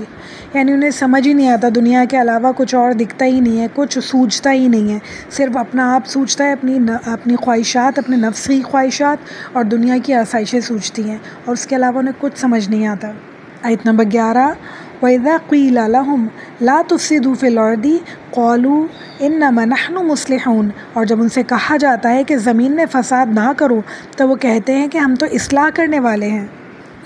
یعنی انہیں سمجھ ہی نہیں آتا، دنیا کے علاوہ کچھ اور دکھتا ہی نہیں ہے، کچھ سوچتا ہی نہیں ہے، صرف اپنا آپ سوچتا ہے، اپنی خواہشات، اپنے نفس کی خواہشات اور دنیا کی آسائشیں سوچتی ہیں، اور اس کے علاوہ انہیں کچھ سمجھ نہیں آتا۔ آیت نمبر 11 وَإِذَا قِيلَ لَهُمْ لَا تُفْسِدُوا فِي الْأَرْضِ قَالُوا إِنَّمَا نَحْنُ مُصْلِحُونَ، اور جب ان سے کہا جاتا ہے کہ زمین میں فساد نہ کرو تو وہ کہتے ہیں کہ ہم تو اصلاح کرنے والے ہیں۔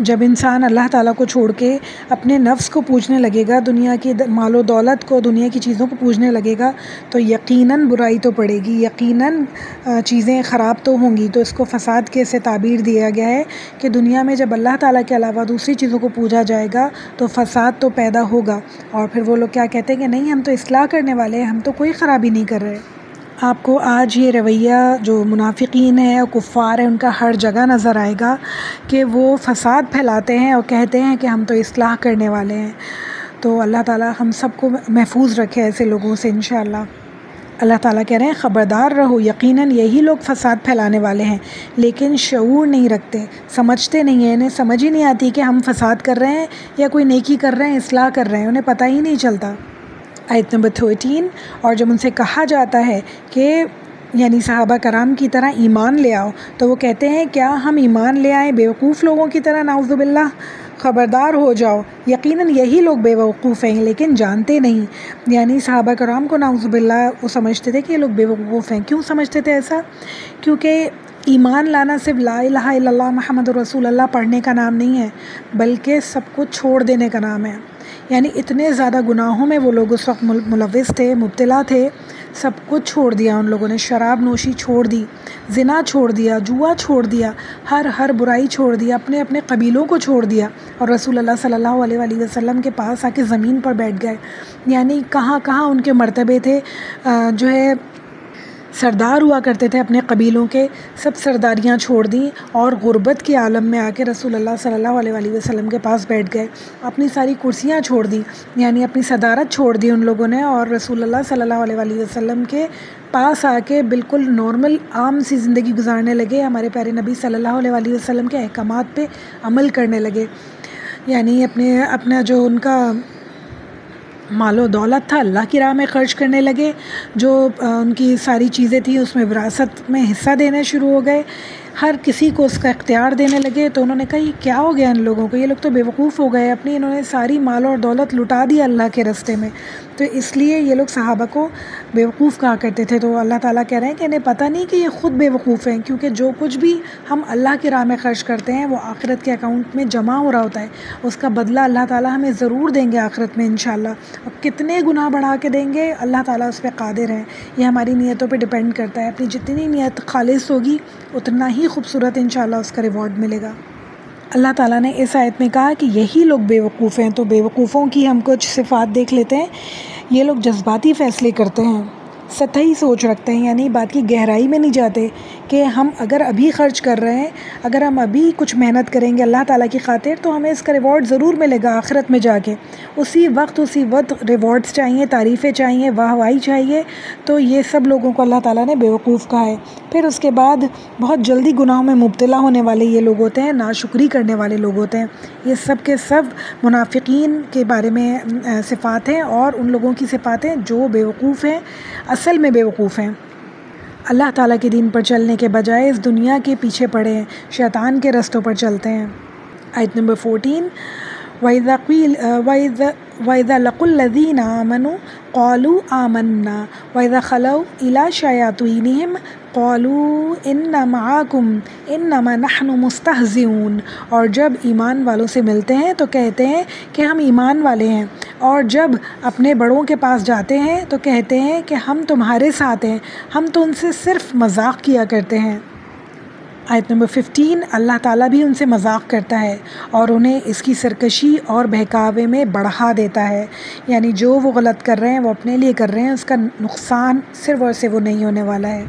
جب انسان اللہ تعالیٰ کو چھوڑ کے اپنے نفس کو پوجنے لگے گا، دنیا کی مال و دولت کو، دنیا کی چیزوں کو پوجنے لگے گا، تو یقیناً برائی تو پڑے گی، یقیناً چیزیں خراب تو ہوں گی۔ تو اس کو فساد کے سے تعبیر دیا گیا ہے کہ دنیا میں جب اللہ تعالیٰ کے علاوہ دوسری چیزوں کو پوجا جائے گا تو فساد تو پیدا ہوگا، اور پھر وہ لوگ کیا کہتے ہیں کہ نہیں ہم تو اصلاح کرنے والے ہیں، ہم تو کوئی خرابی نہیں کر رہے۔ آپ کو آج یہ رویہ جو منافقین ہیں اور کفار ہیں ان کا ہر جگہ نظر آئے گا کہ وہ فساد پھیلاتے ہیں اور کہتے ہیں کہ ہم تو اصلاح کرنے والے ہیں۔ تو اللہ تعالیٰ ہم سب کو محفوظ رکھے ایسے لوگوں سے انشاءاللہ۔ اللہ تعالیٰ کہہ رہے ہیں خبردار رہو، یقیناً یہی لوگ فساد پھیلانے والے ہیں، لیکن شعور نہیں رکھتے، سمجھتے نہیں ہیں، انہیں سمجھ ہی نہیں آتی کہ ہم فساد کر رہے ہیں یا کوئی نیکی کر رہے ہیں، اصلاح کر رہے ہیں، انہیں پتہ ہی نہیں چلتا۔ آیت نمبر 13 اور جب ان سے کہا جاتا ہے کہ یعنی صحابہ کرام کی طرح ایمان لے آؤ تو وہ کہتے ہیں کیا ہم ایمان لے آئیں بیوقوف لوگوں کی طرح؟ نعوذ باللہ، خبردار ہو جاؤ، یقیناً یہی لوگ بیوقوف ہیں لیکن جانتے نہیں۔ یعنی صحابہ کرام کو نعوذ باللہ وہ سمجھتے تھے کہ یہ لوگ بیوقوف ہیں۔ کیوں سمجھتے تھے ایسا؟ کیونکہ ایمان لانا صرف لا الہ الا اللہ محمد رسول اللہ پڑھنے کا نام نہیں ہے، بلکہ سب کو چھوڑ دینے کا نام ہے۔ یعنی اتنے زیادہ گناہوں میں وہ لوگ اس وقت ملوث تھے، مبتلا تھے، سب کچھ چھوڑ دیا ان لوگوں نے، شراب نوشی چھوڑ دی، زنا چھوڑ دیا، جوا چھوڑ دیا، ہر برائی چھوڑ دیا، اپنے اپنے قبیلوں کو چھوڑ دیا، اور رسول اللہ صلی اللہ علیہ وآلہ وسلم کے پاس آ کے زمین پر بیٹھ گئے. یعنی کہاں کہاں ان کے مرتبے تھے، جو ہے سردار ہوا کرتے تھے اپنے قبیلوں کے، سب سرداریاں چھوڑ دیں اور غربت کے عالم میں آ کے رسول اللہ صلی اللہ علیہ وآلہ وسلم کے پاس بیٹھ گئے. اپنی ساری کرسیاں چھوڑ دیں، یعنی اپنی صدارت چھوڑ دی ان لوگوں نے، اور رسول اللہ صلی اللہ علیہ وآلہ وسلم کے پاس آ کے بالکل نارمل عام سی زندگی گزارنے لگے. ہمارے پیارے نبی صلی اللہ علیہ وآلہ وسلم کے احکامات پہ عمل کرنے لگے. یعنی اپنا جو ان کا مال و دولت تھا اللہ کی راہ میں خرچ کرنے لگے، جو ان کی ساری چیزیں تھیں اس میں وراثت میں حصہ دینے شروع ہو گئے، ہر کسی کو اس کا اختیار دینے لگے. تو انہوں نے کہا یہ کیا ہو گیا ان لوگوں کو، یہ لوگ تو بیوقوف ہو گئے، انہوں نے ساری مال اور دولت لٹا دی اللہ کے راستے میں. تو اس لیے یہ لوگ صحابہ کو بیوقوف کہا کرتے تھے. تو اللہ تعالیٰ کہہ رہے ہیں کہ انہیں پتہ نہیں کہ یہ خود بیوقوف ہیں، کیونکہ جو کچھ بھی ہم اللہ کی راہ میں خرچ کرتے ہیں وہ آخرت کے اکاؤنٹ میں جمع ہو رہا ہوتا ہے، اس کا بدلہ اللہ تعالیٰ ہمیں ضرور دیں گے آخرت میں انشاءاللہ. اور کتنے گناہ بڑھا کے دیں گے اللہ تعالیٰ اس پہ قادر ہیں. یہ ہماری نیتوں پہ ڈیپینڈ کرتا ہے، اپنی جتنی نیت خالص ہوگی اتنا ہی خوبصورت انشاءاللہ اس کا ریوارڈ ملے گا. اللہ تعالیٰ نے اس آیت میں کہا کہ یہی لوگ بیوقوف ہیں. تو بیوقوفوں کی ہم کچھ صفات دیکھ لیتے ہیں. یہ لوگ جذباتی فیصلے کرتے ہیں، سطحی سوچ رکھتے ہیں، یعنی بات کی گہرائی میں نہیں جاتے کہ ہم اگر ابھی خرچ کر رہے ہیں، اگر ہم ابھی کچھ محنت کریں گے اللہ تعالیٰ کی خاطر تو ہمیں اس کا ریوارڈ ضرور ملے گا آخرت میں جا کے. اسی وقت ریوارڈز چاہیے، تعریفیں چاہیے، واہ واہی چاہیے. تو یہ سب لوگوں کو اللہ تعالیٰ نے بیوقوف کہا ہے. پھر اس کے بعد بہت جلدی گناہوں میں مبتلا ہونے والے یہ لوگ ہوتے ہیں، ناشکری کرنے والے لوگ ہوتے ہیں. یہ سب کے سب منافقین کے بارے میں صفات ہیں، اور ان لوگوں کی صفات ہیں جو بیوقوف ہیں، اصل میں بیوقوف ہیں، اللہ تعالیٰ کے دین پر چلنے کے بجائے اس دنیا کے پیچھے پڑے ہیں، شیطان کے رستوں پر چلتے ہیں. آیت نمبر 14 وَإِذَا لَقُوا الَّذِينَ آمَنُوا قَالُوا آمَنَّا وَإِذَا خَلَوْا إِلَىٰ شَيَاطِينِهِمْ قَالُوا إِنَّا مَعَكُمْ إِنَّمَا نَحْنُ مُسْتَهْزِئُونَ. اور جب ایمان والوں سے ملتے ہیں تو کہتے ہیں کہ ہم ایمان والے ہیں، اور جب اپنے بڑوں کے پاس جاتے ہیں تو کہتے ہیں کہ ہم تمہارے ساتھ ہیں، ہم تو ان سے صرف مذاق کیا کرتے ہیں. آیت نمبر 15 اللہ تعالیٰ بھی ان سے مذاق کرتا ہے اور انہیں اس کی سرکشی اور بہکاوے میں بڑھا دیتا ہے. یعنی جو وہ غلط کر رہے ہیں وہ اپنے لیے کر رہے ہیں، اس کا نقصان صرف اور صرف وہ نہیں ہونے والا ہے.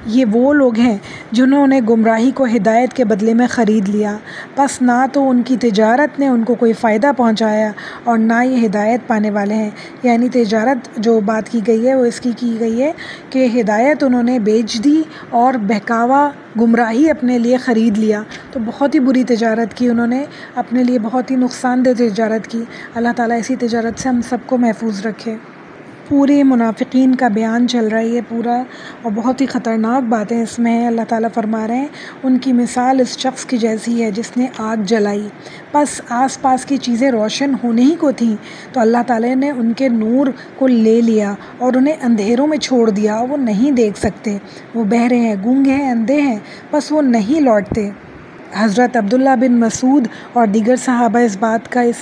یہ وہ لوگ ہیں جنہوں نے گمراہی کو ہدایت کے بدلے میں خرید لیا، پس نہ تو ان کی تجارت نے ان کو کوئی فائدہ پہنچایا اور نہ یہ ہدایت پانے والے ہیں. یعنی تجارت جو بات کی گئی ہے وہ اس کی گئی ہے کہ ہدایت انہوں نے بیچ دی اور بہکاوا گمراہی اپنے لیے خرید لیا. تو بہت ہی بری تجارت کی انہوں نے، اپنے لیے بہت ہی نقصان دہ تجارت کی. اللہ تعالیٰ اسی تجارت سے ہم سب کو محفوظ رکھے. پورے منافقین کا بیان چل رہا ہے یہ پورا، اور بہت ہی خطرناک باتیں اس میں ہیں. اللہ تعالیٰ فرما رہے ہیں ان کی مثال اس شخص کی جیسی ہے جس نے آگ جلائی، بس آس پاس کی چیزیں روشن ہونے ہی کو تھیں تو اللہ تعالیٰ نے ان کے نور کو لے لیا اور انہیں اندھیروں میں چھوڑ دیا. وہ نہیں دیکھ سکتے، وہ بہرے ہیں، گونگے ہیں، اندھے ہیں، بس وہ نہیں لوٹتے. حضرت عبداللہ بن مسعود اور دیگر صحابہ اس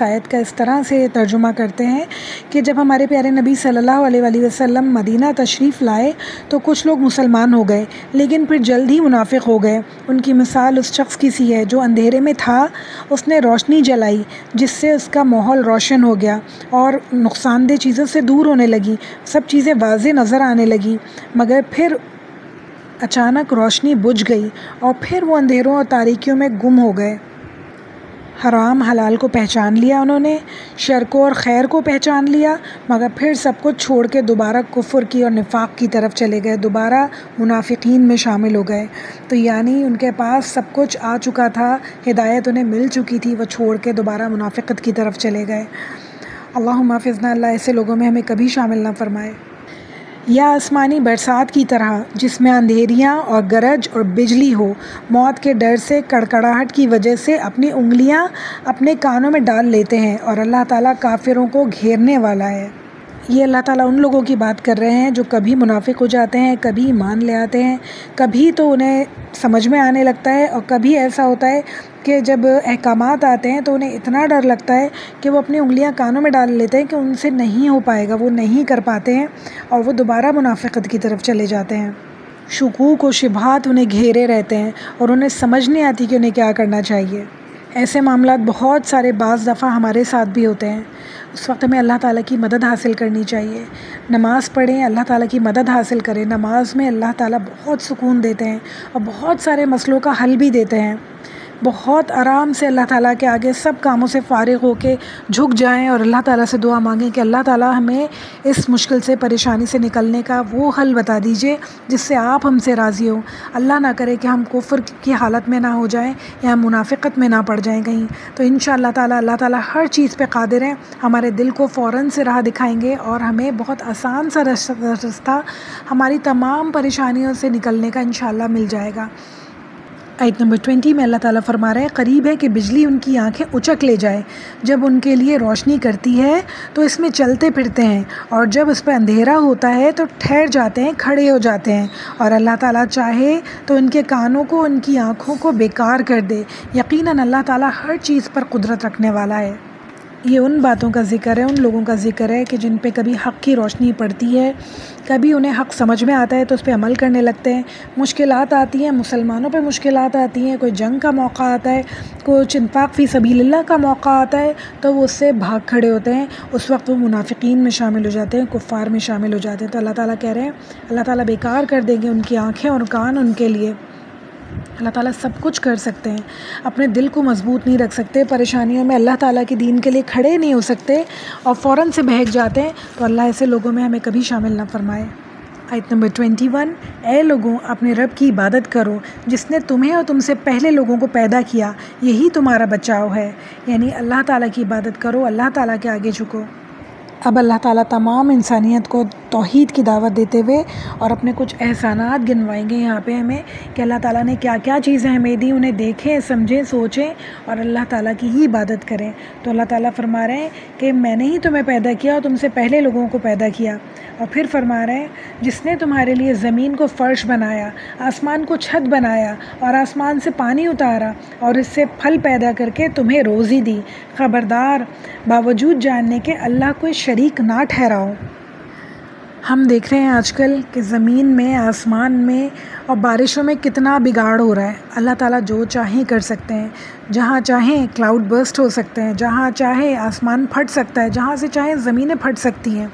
آیت کا اس طرح سے ترجمہ کرتے ہیں کہ جب ہمارے پیارے نبی صلی اللہ علیہ وآلہ وسلم مدینہ تشریف لائے تو کچھ لوگ مسلمان ہو گئے لیکن پھر جلد ہی منافق ہو گئے. ان کی مثال اس شخص کی سی ہے جو اندھیرے میں تھا، اس نے روشنی جلائی جس سے اس کا ماحول روشن ہو گیا اور نقصان دہ چیزوں سے دور ہونے لگی، سب چیزیں واضح نظر آنے لگیں، مگر پھر اچانک روشنی بجھ گئی اور پھر وہ اندھیروں اور تاریکیوں میں گم ہو گئے. حرام حلال کو پہچان لیا انہوں نے، شر کو اور خیر کو پہچان لیا، مگر پھر سب کچھ چھوڑ کے دوبارہ کفر کی اور نفاق کی طرف چلے گئے، دوبارہ منافقین میں شامل ہو گئے. تو یعنی ان کے پاس سب کچھ آ چکا تھا، ہدایت انہیں مل چکی تھی، وہ چھوڑ کے دوبارہ منافقت کی طرف چلے گئے. اللہم حافظنا، اللہ ایسے لوگوں میں ہمیں کبھی شامل نہ فرمائے. یا آسمانی برسات کی طرح جس میں اندھیریاں اور گرج اور بجلی ہو، موت کے ڈر سے کڑکڑاہٹ کی وجہ سے اپنی انگلیاں اپنے کانوں میں ڈال لیتے ہیں اور اللہ تعالیٰ کافروں کو گھیرنے والا ہے. یہ اللہ تعالیٰ ان لوگوں کی بات کر رہے ہیں جو کبھی منافق ہو جاتے ہیں، کبھی ایمان لے آتے ہیں، کبھی تو انہیں سمجھ میں آنے لگتا ہے، اور کبھی ایسا ہوتا ہے کہ جب احکامات آتے ہیں تو انہیں اتنا ڈر لگتا ہے کہ وہ اپنی انگلیاں کانوں میں ڈال لیتے ہیں کہ ان سے نہیں ہو پائے گا، وہ نہیں کر پاتے ہیں، اور وہ دوبارہ منافقت کی طرف چلے جاتے ہیں۔ شکوک و شبہات انہیں گھیرے رہتے ہیں اور انہیں سمجھ نہیں آتی کہ انہیں کیا کرنا چاہیے۔ ایسے معاملات بہت سارے بعض دفعہ ہمارے ساتھ بھی ہوتے ہیں۔ اس وقت ہمیں اللہ تعالیٰ کی مدد حاصل کرنی چاہیے، نماز پڑھیں، اللہ تعالیٰ کی مدد حاصل کریں۔ نماز میں اللہ تعالیٰ بہت سکون دیتے ہیں اور بہت سارے مسئلوں کا حل بھی دیتے ہیں۔ بہت آرام سے اللہ تعالیٰ کے آگے سب کاموں سے فارغ ہو کے جھک جائیں اور اللہ تعالیٰ سے دعا مانگیں کہ اللہ تعالیٰ ہمیں اس مشکل سے، پریشانی سے نکلنے کا وہ حل بتا دیجئے جس سے آپ ہم سے راضی ہوں۔ اللہ نہ کرے کہ ہم کفر کی حالت میں نہ ہو جائیں یا ہم منافقت میں نہ پڑ جائیں کہیں۔ تو انشاءاللہ تعالیٰ اللہ تعالیٰ ہر چیز پہ قادر ہیں، ہمارے دل کو فوراً سے راہ دکھائیں گے اور ہمیں بہت آسان سا رستہ ہماری تمام پریشانیوں سے نکلنے کا انشاءاللہ مل جائے گا۔ آیت نمبر 20 میں اللہ تعالیٰ فرما رہے ہیں، قریب ہے کہ بجلی ان کی آنکھیں اچک لے جائے، جب ان کے لیے روشنی کرتی ہے تو اس میں چلتے پھرتے ہیں، اور جب اس پہ اندھیرا ہوتا ہے تو ٹھہر جاتے ہیں، کھڑے ہو جاتے ہیں، اور اللہ تعالیٰ چاہے تو ان کے کانوں کو، ان کی آنکھوں کو بیکار کر دے۔ یقیناً اللہ تعالیٰ ہر چیز پر قدرت رکھنے والا ہے۔ یہ ان باتوں کا ذکر ہے، ان لوگوں کا ذکر ہے کہ جن پہ کبھی حق کی روشنی پڑتی ہے، کبھی انہیں حق سمجھ میں آتا ہے تو اس پہ عمل کرنے لگتے ہیں۔ مشکلات آتی ہیں، مسلمانوں پہ مشکلات آتی ہیں، کوئی جنگ کا موقع آتا ہے، کچھ انفاق فی سبیل اللہ کا موقع آتا ہے تو وہ اس سے بھاگ کھڑے ہوتے ہیں، اس وقت وہ منافقین میں شامل ہو جاتے ہیں، کفار میں شامل ہو جاتے ہیں۔ تو اللہ تعالیٰ کہہ رہے ہیں اللہ تعالیٰ بیکار کر دیں گے ان کی آنکھیں اور کان ان کے لیے۔ اللہ تعالیٰ سب کچھ کر سکتے ہیں، اپنے دل کو مضبوط نہیں رکھ سکتے، پریشانیوں میں اللہ تعالیٰ کے دین کے لیے کھڑے نہیں ہو سکتے اور فوراً سے بہک جاتے ہیں، تو اللہ ایسے لوگوں میں ہمیں کبھی شامل نہ فرمائے۔ آیت نمبر 21، اے لوگوں اپنے رب کی عبادت کرو جس نے تمہیں اور تم سے پہلے لوگوں کو پیدا کیا، یہی تمہارا بچاؤ ہے۔ یعنی اللہ تعالیٰ کی عبادت کرو، اللہ تعالیٰ کے آگے جھکو۔ اب اللہ تعالیٰ تمام انسانیت کو توحید کی دعوت دیتے ہوئے اور اپنے کچھ احسانات گنوائیں گے یہاں پہ ہمیں کہ اللہ تعالیٰ نے کیا کیا چیزیں ہمیں دی، انہیں دیکھیں، سمجھیں، سوچیں اور اللہ تعالیٰ کی ہی عبادت کریں۔ تو اللہ تعالیٰ فرما رہے ہیں کہ میں نے ہی تمہیں پیدا کیا اور تم سے پہلے لوگوں کو پیدا کیا، اور پھر فرما رہے ہیں جس نے تمہارے لیے زمین کو فرش بنایا، آسمان کو چھت بنایا اور آسمان سے پانی اتارا اور اس سے پھل پیدا کر کے تمہیں روزی دی، خبردار باوجود جاننے کے اللہ کوئی شریک نہ ٹھہراؤ۔ ہم دیکھ رہے ہیں آج کل کہ زمین میں، آسمان میں اور بارشوں میں کتنا بگاڑ ہو رہا ہے۔ اللہ تعالیٰ جو چاہیں کر سکتے ہیں، جہاں چاہیں کلاؤڈ برسٹ ہو سکتے ہیں، جہاں چاہے آسمان پھٹ سکتا ہے، جہاں سے چاہیں زمینیں پھٹ سکتی ہیں،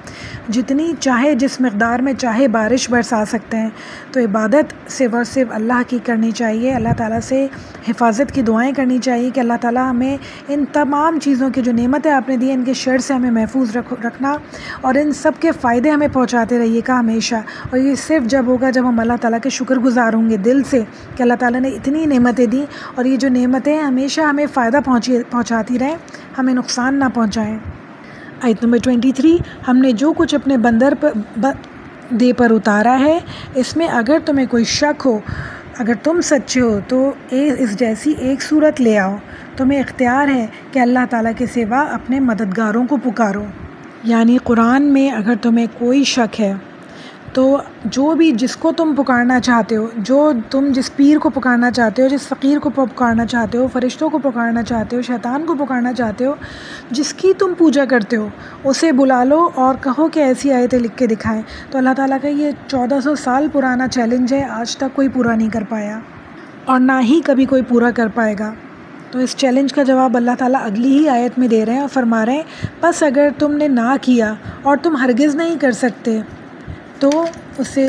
جتنی چاہے جس مقدار میں چاہے بارش برسا سکتے ہیں۔ تو عبادت صرف اللہ کی کرنی چاہیے، اللہ تعالیٰ سے حفاظت کی دعائیں کرنی چاہیے کہ اللہ تعالیٰ ہمیں ان تمام چیزوں کی جو نعمتیں آپ نے دی ہیں ان کے شر سے ہمیں محفوظ رکھنا، اور ان سب کے فائدے ہمیں پہنچاتے رہیے گا ہمیشہ۔ اور یہ صرف جب ہوگا جب ہم اللہ تعالیٰ کے شکر گزار ہوں گے دل سے کہ اللہ تعالیٰ نے اتنی نعمتیں دی، اور یہ جو نعمتیں ہمیشہ ہمیں فائدہ پہنچاتی رہیں، ہمیں نقصان نہ پہنچائیں۔ آیت نمبر 23، ہم نے جو کچھ اپنے بندے پر اتارا ہے، اس میں اگر تمہیں کوئی شک ہو، اگر تم سچے ہو تو اس جیسی ایک صورت لے آؤ، تمہیں اختیار ہے کہ اللہ تعالیٰ کے سوا اپنے مددگاروں کو پکارو۔ یعنی قرآن میں اگر تمہیں کوئی شک ہے تو جس کو تم پکارنا چاہتے ہو، جس پیر کو پکارنا چاہتے ہو، جس فقیر کو پکارنا چاہتے ہو، فرشتوں کو پکارنا چاہتے ہو، شیطان کو پکارنا چاہتے ہو، جس کی تم پوجا کرتے ہو، اسے بلا لو اور کہو کہ ایسی آیتیں لکھ کے دکھائیں۔ تو اللہ تعالیٰ کا یہ 1400 سال پرانا چیلنج ہے، آج تک کوئی پورا نہیں کر پایا اور نہ ہی کبھی کوئی پورا کر پائے گا۔ تو اس چیلنج کا جواب اللہ تعالیٰ اگلی ہی آیت میں دے رہے ہیں اور فرما رہے ہیں بس اگر تم نے نہ کیا اور تم ہرگز نہیں کر سکتے تو اسے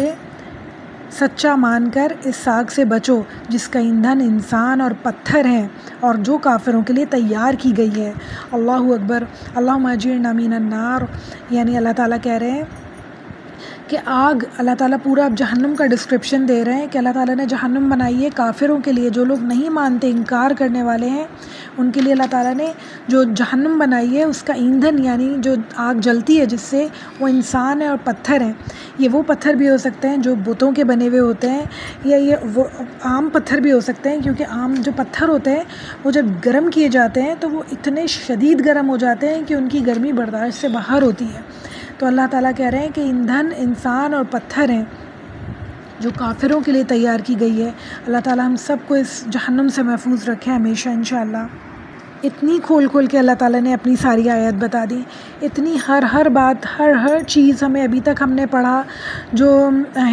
سچا مان کر اس آگ سے بچو جس کا ایندھن انسان اور پتھر ہیں اور جو کافروں کے لیے تیار کی گئی ہے۔ اللہ اکبر، اللہم اجرنا من النار۔ یعنی اللہ تعالیٰ کہہ رہے ہیں کہ آگ، اللہ تعالیٰ پورا اب جہنم کا ڈسکرپشن دے رہے ہیں کہ اللہ تعالیٰ نے جہنم بنائی ہے کافروں کے لیے، جو لوگ نہیں مانتے، انکار کرنے والے ہیں، ان کے لیے اللہ تعالیٰ نے جو جہنم بنائی ہے اس کا ایندھن یعنی جو آگ جلتی ہے جس سے، وہ انسان ہے اور پتھر ہیں۔ یہ وہ پتھر بھی ہو سکتے ہیں جو بتوں کے بنے ہوئے ہوتے ہیں، یا یہ وہ عام پتھر بھی ہو سکتے ہیں، کیونکہ عام جو پتھر ہوتے ہیں وہ جب گرم کیے جاتے ہیں تو وہ اتنے شدید گرم ہو جاتے ہیں کہ ان کی گرمی برداشت سے باہر ہوتی ہے۔ تو اللہ تعالیٰ کہہ رہے ہیں کہ ایندھن انسان اور پتھر ہیں جو کافروں کے لیے تیار کی گئی ہے۔ اللہ تعالیٰ ہم سب کو اس جہنم سے محفوظ رکھے ہمیشہ انشاءاللہ۔ اتنی کھول کھول کے اللہ تعالیٰ نے اپنی ساری آیات بتا دی، اتنی ہر بات، ہر چیز ہمیں ابھی تک ہم نے پڑھا جو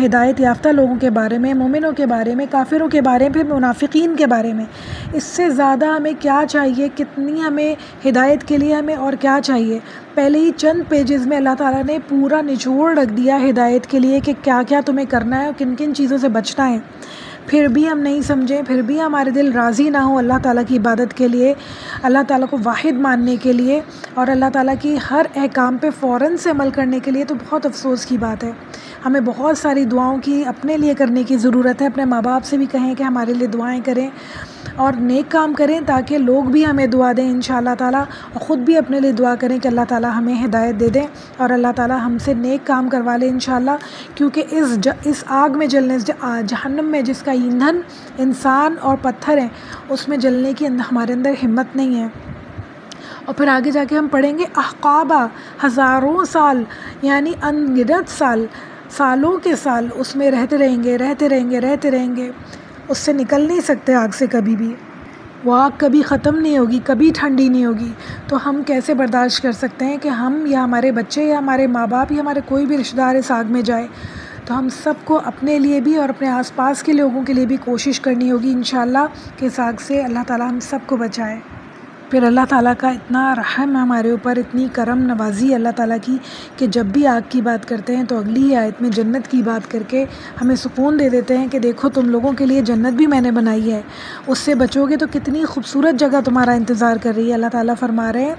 ہدایت یافتہ لوگوں کے بارے میں، مومنوں کے بارے میں، کافروں کے بارے میں، منافقین کے بارے میں۔ اس سے زیادہ ہمیں کیا چاہیے، کتنی ہمیں ہدایت کے لیے ہمیں اور کیا چاہیے۔ پہلے ہی چند پیجز میں اللہ تعالیٰ نے پورا نچوڑ رکھ دیا ہدایت کے لیے کہ کیا کیا تمہیں کرنا ہے اور کن کن چیزوں سے بچنا ہے۔ پھر بھی ہم نہیں سمجھیں، پھر بھی ہمارے دل راضی نہ ہو اللہ تعالیٰ کی عبادت کے لیے، اللہ تعالیٰ کو واحد ماننے کے لیے اور اللہ تعالیٰ کی ہر احکام پہ فوراً سے عمل کرنے کے لیے، تو بہت افسوس کی بات ہے۔ ہمیں بہت ساری دعاؤں کی اپنے لیے کرنے کی ضرورت ہے۔ اپنے ماں باپ سے بھی کہیں کہ ہمارے لیے دعائیں کریں اور نیک کام کریں تاکہ لوگ بھی ہمیں دعا دیں انشاءاللہ تعالیٰ، اور خود بھی اپنے لیے دعا کریں کہ اللہ تعالیٰ ہمیں ہدایت دے دیں اور اللہ تعالیٰ ہم سے نیک کام کروا لیں انشاءاللہ، کیونکہ اس آگ میں جلنے، جہنم میں جس کا ایندھن انسان اور پتھر ہیں، اس میں جلنے کی ہمارے اندر ہمت نہیں ہے۔ اور پھر آگے جا کے ہم پڑھیں گے احقابہ، ہزاروں سال، یعنی انگنت سالوں کے سال اس میں رہتے رہیں گے، اس سے نکل نہیں سکتے آگ سے کبھی بھی۔ وہ آگ کبھی ختم نہیں ہوگی، کبھی ٹھنڈی نہیں ہوگی۔ تو ہم کیسے برداشت کر سکتے ہیں کہ ہم یا ہمارے بچے یا ہمارے ماں باپ یا ہمارے کوئی بھی رشتہ دار اس آگ میں جائے؟ تو ہم سب کو اپنے لیے بھی اور اپنے آس پاس کے لوگوں کے لیے بھی کوشش کرنی ہوگی انشاءاللہ کہ اس آگ سے اللہ تعالیٰ ہم سب کو بچائے۔ پھر اللہ تعالیٰ کا اتنا رحم ہے ہمارے اوپر، اتنی کرم نوازی اللہ تعالیٰ کی کہ جب بھی آگ کی بات کرتے ہیں تو اگلی ہی آیت میں جنت کی بات کر کے ہمیں سکون دے دیتے ہیں کہ دیکھو تم لوگوں کے لیے جنت بھی میں نے بنائی ہے، اس سے بچو گے تو کتنی خوبصورت جگہ تمہارا انتظار کر رہی ہے۔ اللہ تعالیٰ فرما رہے ہیں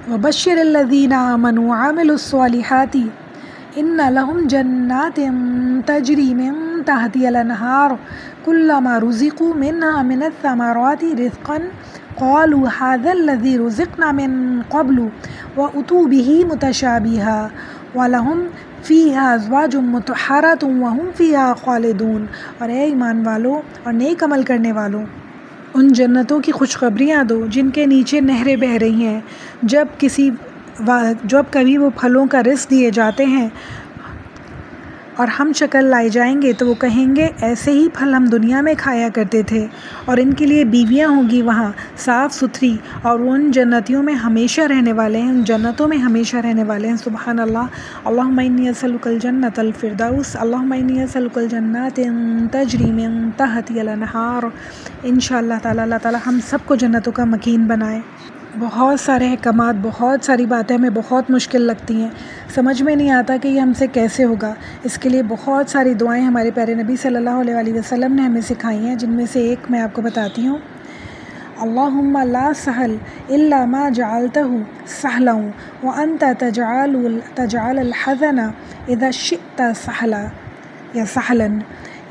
وَبَشِّرِ الَّذِينَ آمَنُوا وَعَمِلُوا الصَّالِحَاتِ إِنَّ لَهُمْ جَنَّاتٍ تَجْرِي مِن تَحْتِهَا الْأَنْهَارُ كُلَّمَا رُزِقُوا مِنْهَا مِنَ الثَّمَرَاتِ رِزْقًا قَالُوا هَذَا الَّذِي رُزِقْنَا مِن قَبْلُ وَأُتُوا بِهِ مُتَشَابِهًا وَلَهُمْ فِيهَا أَزْوَاجٌ مُطَهَّرَةٌ وَهُمْ فِيهَا خَالِدُونَ۔ اور اے ایمان والو اور نیک عمل کرنے والوں، ان جنتوں کی خوشخبریاں دو جن کے نیچے نہریں بہہ رہی ہیں، جب کبھی وہ پھلوں کا رزق دیے جاتے ہیں اور ہم شکل لائے جائیں گے تو وہ کہیں گے ایسے ہی پھل ہم دنیا میں کھایا کرتے تھے، اور ان کے لیے بیویاں ہوں گی وہاں صاف ستھری، اور وہ ان جنتیوں میں ہمیشہ رہنے والے ہیں، ان جنتوں میں ہمیشہ رہنے والے ہیں۔ سبحان اللہ۔ اللہم انی اسألک الجنۃ الفردوس، اللہم انی اسألک الجنات تجری من تحتها الانہار۔ انشاءاللہ تعالیٰ اللہ تعالیٰ ہم سب کو جنتوں کا مکین بنائے۔ بہت سارے احکامات، بہت ساری باتیں ہمیں بہت مشکل لگتی ہیں، سمجھ میں نہیں آتا کہ یہ ہم سے کیسے ہوگا۔ اس کے لیے بہت ساری دعائیں ہمارے پیارے نبی صلی اللہ علیہ وسلم نے ہمیں سکھائی ہیں، جن میں سے ایک میں آپ کو بتاتی ہوں۔ اللہم لا سہل الا ما جعلتہ سہلا وانت تجعل الحزن اذا شئت سہلا یا سہلا،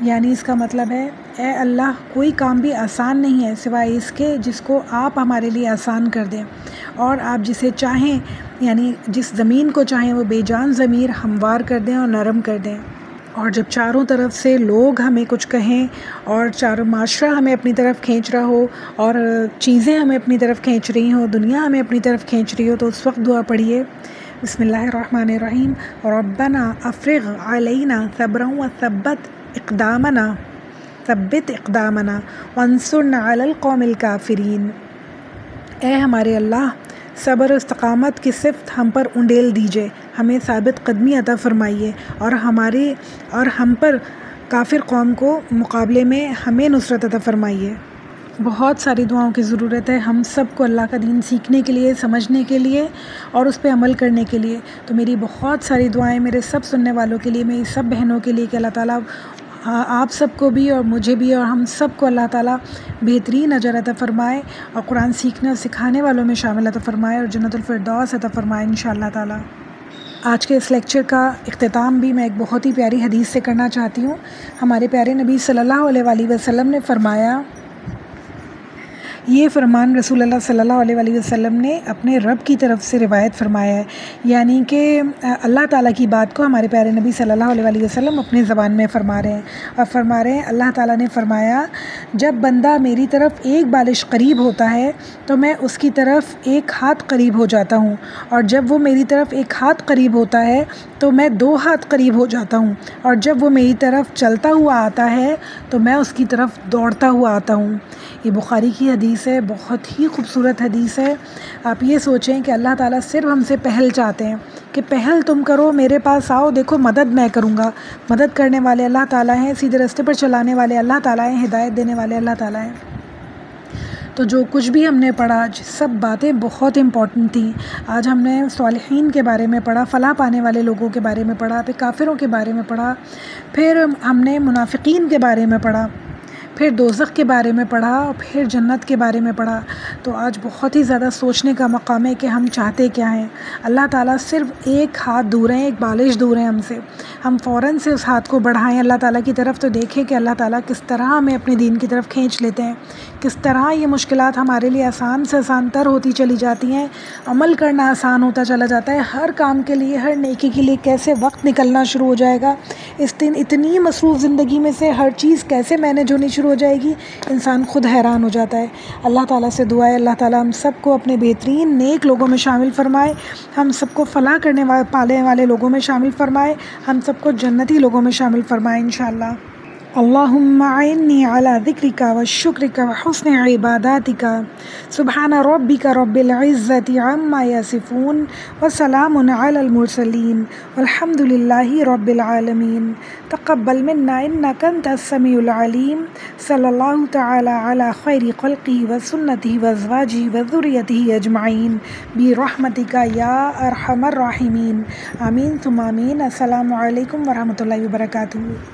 یعنی اس کا مطلب ہے اے اللہ کوئی کام بھی آسان نہیں ہے سوائے اس کے جس کو آپ ہمارے لیے آسان کر دیں، اور آپ جسے چاہیں یعنی جس زمین کو چاہیں وہ بے جان ضمیر ہموار کر دیں اور نرم کر دیں۔ اور جب چاروں طرف سے لوگ ہمیں کچھ کہیں اور چاروں معاشرہ ہمیں اپنی طرف کھینچ رہا ہو اور چیزیں ہمیں اپنی طرف کھینچ رہی ہوں، دنیا ہمیں اپنی طرف کھینچ رہی ہو، تو اس وقت دعا پڑھیے بسم اللہ الرحمن الرحیم ربنا افرغ علینا صبرا وثبت اقدامنا وانصرنا علی القوم الکافرین۔ اے ہمارے اللہ، صبر و استقامت کی صفت ہم پر انڈیل دیجیے، ہمیں ثابت قدمی عطا فرمائیے، اور ہم پر کافر قوم کو مقابلے میں ہمیں نصرت عطا فرمائیے۔ بہت ساری دعاؤں کی ضرورت ہے ہم سب کو اللہ کا دین سیکھنے کے لیے، سمجھنے کے لیے اور اس پہ عمل کرنے کے لیے۔ تو میری بہت ساری دعائیں میرے سب سننے والوں کے لیے، میری سب بہنوں کے لیے کہ اللہ تعالیٰ آپ سب کو بھی اور مجھے بھی اور ہم سب کو اللہ تعالیٰ بہترین اجر عطا فرمائے، اور قرآن سیکھنے اور سکھانے والوں میں شامل عطا فرمائے، اور جنت الفردوس عطا فرمائے انشاءاللہ تعالیٰ۔ آج کے اس لیکچر کا اختتام بھی میں ایک بہت ہی پیاری حدیث سے کرنا چاہتی ہوں۔ ہمارے پیارے نبی صلی اللہ علیہ وسلم نے فرمایا یہ فرمان رسول اللہ صلی اللہ علیہ وآلہ وسلم نے اپنے رب کی طرف سے روایت فرمایا ہے، یعنی کہ اللہ تعالیٰ کی بات کو ہمارے پیارے نبی صلی اللہ علیہ وآلہ وسلم اپنے زبان میں فرما رہے ہیں، اور فرما رہے ہیں اللہ تعالیٰ نے فرمایا جب بندہ میری طرف ایک بالش قریب ہوتا ہے تو میں اس کی طرف ایک ہاتھ قریب ہو جاتا ہوں، اور جب وہ میری طرف ایک ہاتھ قریب ہوتا ہے تو میں 2 ہاتھ قریب ہو جاتا ہوں، اور جب وہ میری طرف چلتا ہوا آتا ہے تو میں اس کی طرف دوڑتا ہوا آتا ہوں۔ یہ بخاری کی حدیث ہے، بہت ہی خوبصورت حدیث ہے۔ آپ یہ سوچیں کہ اللہ تعالیٰ صرف ہم سے پہل چاہتے ہیں کہ پہل تم کرو، میرے پاس آؤ، دیکھو مدد میں کروں گا۔ مدد کرنے والے اللہ تعالیٰ ہیں، سیدھے راستے پر چلانے والے اللہ تعالیٰ ہیں، ہدایت دینے والے اللہ تعالیٰ ہیں۔ تو جو کچھ بھی ہم نے پڑھا آج سب باتیں بہت امپورٹنٹ تھیں۔ آج ہم نے صالحین کے بارے میں پڑھا، فلاح پانے والے لوگوں کے بارے میں پڑھا، پھر کافروں کے بارے میں پڑھا، پھر ہم نے منافقین کے بارے میں پڑھا، پھر دوزخ کے بارے میں پڑھا، اور پھر جنت کے بارے میں پڑھا۔ تو آج بہت ہی زیادہ سوچنے کا مقام ہے کہ ہم چاہتے کیا ہیں۔ اللہ تعالیٰ صرف ایک ہاتھ دور ہیں، ایک بالش دور ہیں ہم سے، ہم فوراً سے اس ہاتھ کو بڑھائیں اللہ تعالیٰ کی طرف، تو دیکھیں کہ اللہ تعالیٰ کس طرح ہمیں اپنے دین کی طرف کھینچ لیتے ہیں، کس طرح یہ مشکلات ہمارے لیے آسان سے آسان تر ہوتی چلی جاتی ہیں، عمل کرنا آسان ہوتا چلا جاتا ہے، ہر کام کے لیے، ہر نیکی کے لیے کیسے وقت نکلنا شروع ہو جائے گا، اس دن اتنی مصروف زندگی میں سے ہر چیز کیسے مینیج ہونی شروع ہو جائے گی، انسان خود حیران ہو جاتا ہے۔ اللہ تعالیٰ سے دعا ہے اللہ تعالیٰ ہم سب کو اپنے بہترین نیک لوگوں میں شامل فرمائے، ہم سب کو فلاح کرنے پالنے والے لوگوں میں شامل فرمائے، ہم سب کو جنتی لوگوں میں شامل فرمائے انشاءاللہ۔ اللہم اعنی علی ذکرک وشکرک وحسن عباداتک، سبحان ربک رب العزت عما یصفون وسلام علی المرسلین والحمد للہ رب العالمین۔ تقبل منا انک انت السمیع العلیم۔ صلی اللہ تعالی علی خیر خلقہ وسنتہ وازواجہ وذریتہ اجمعین برحمتک یا ارحم الراحمین، آمین ثم آمین۔ السلام علیکم ورحمۃ اللہ وبرکاتہ۔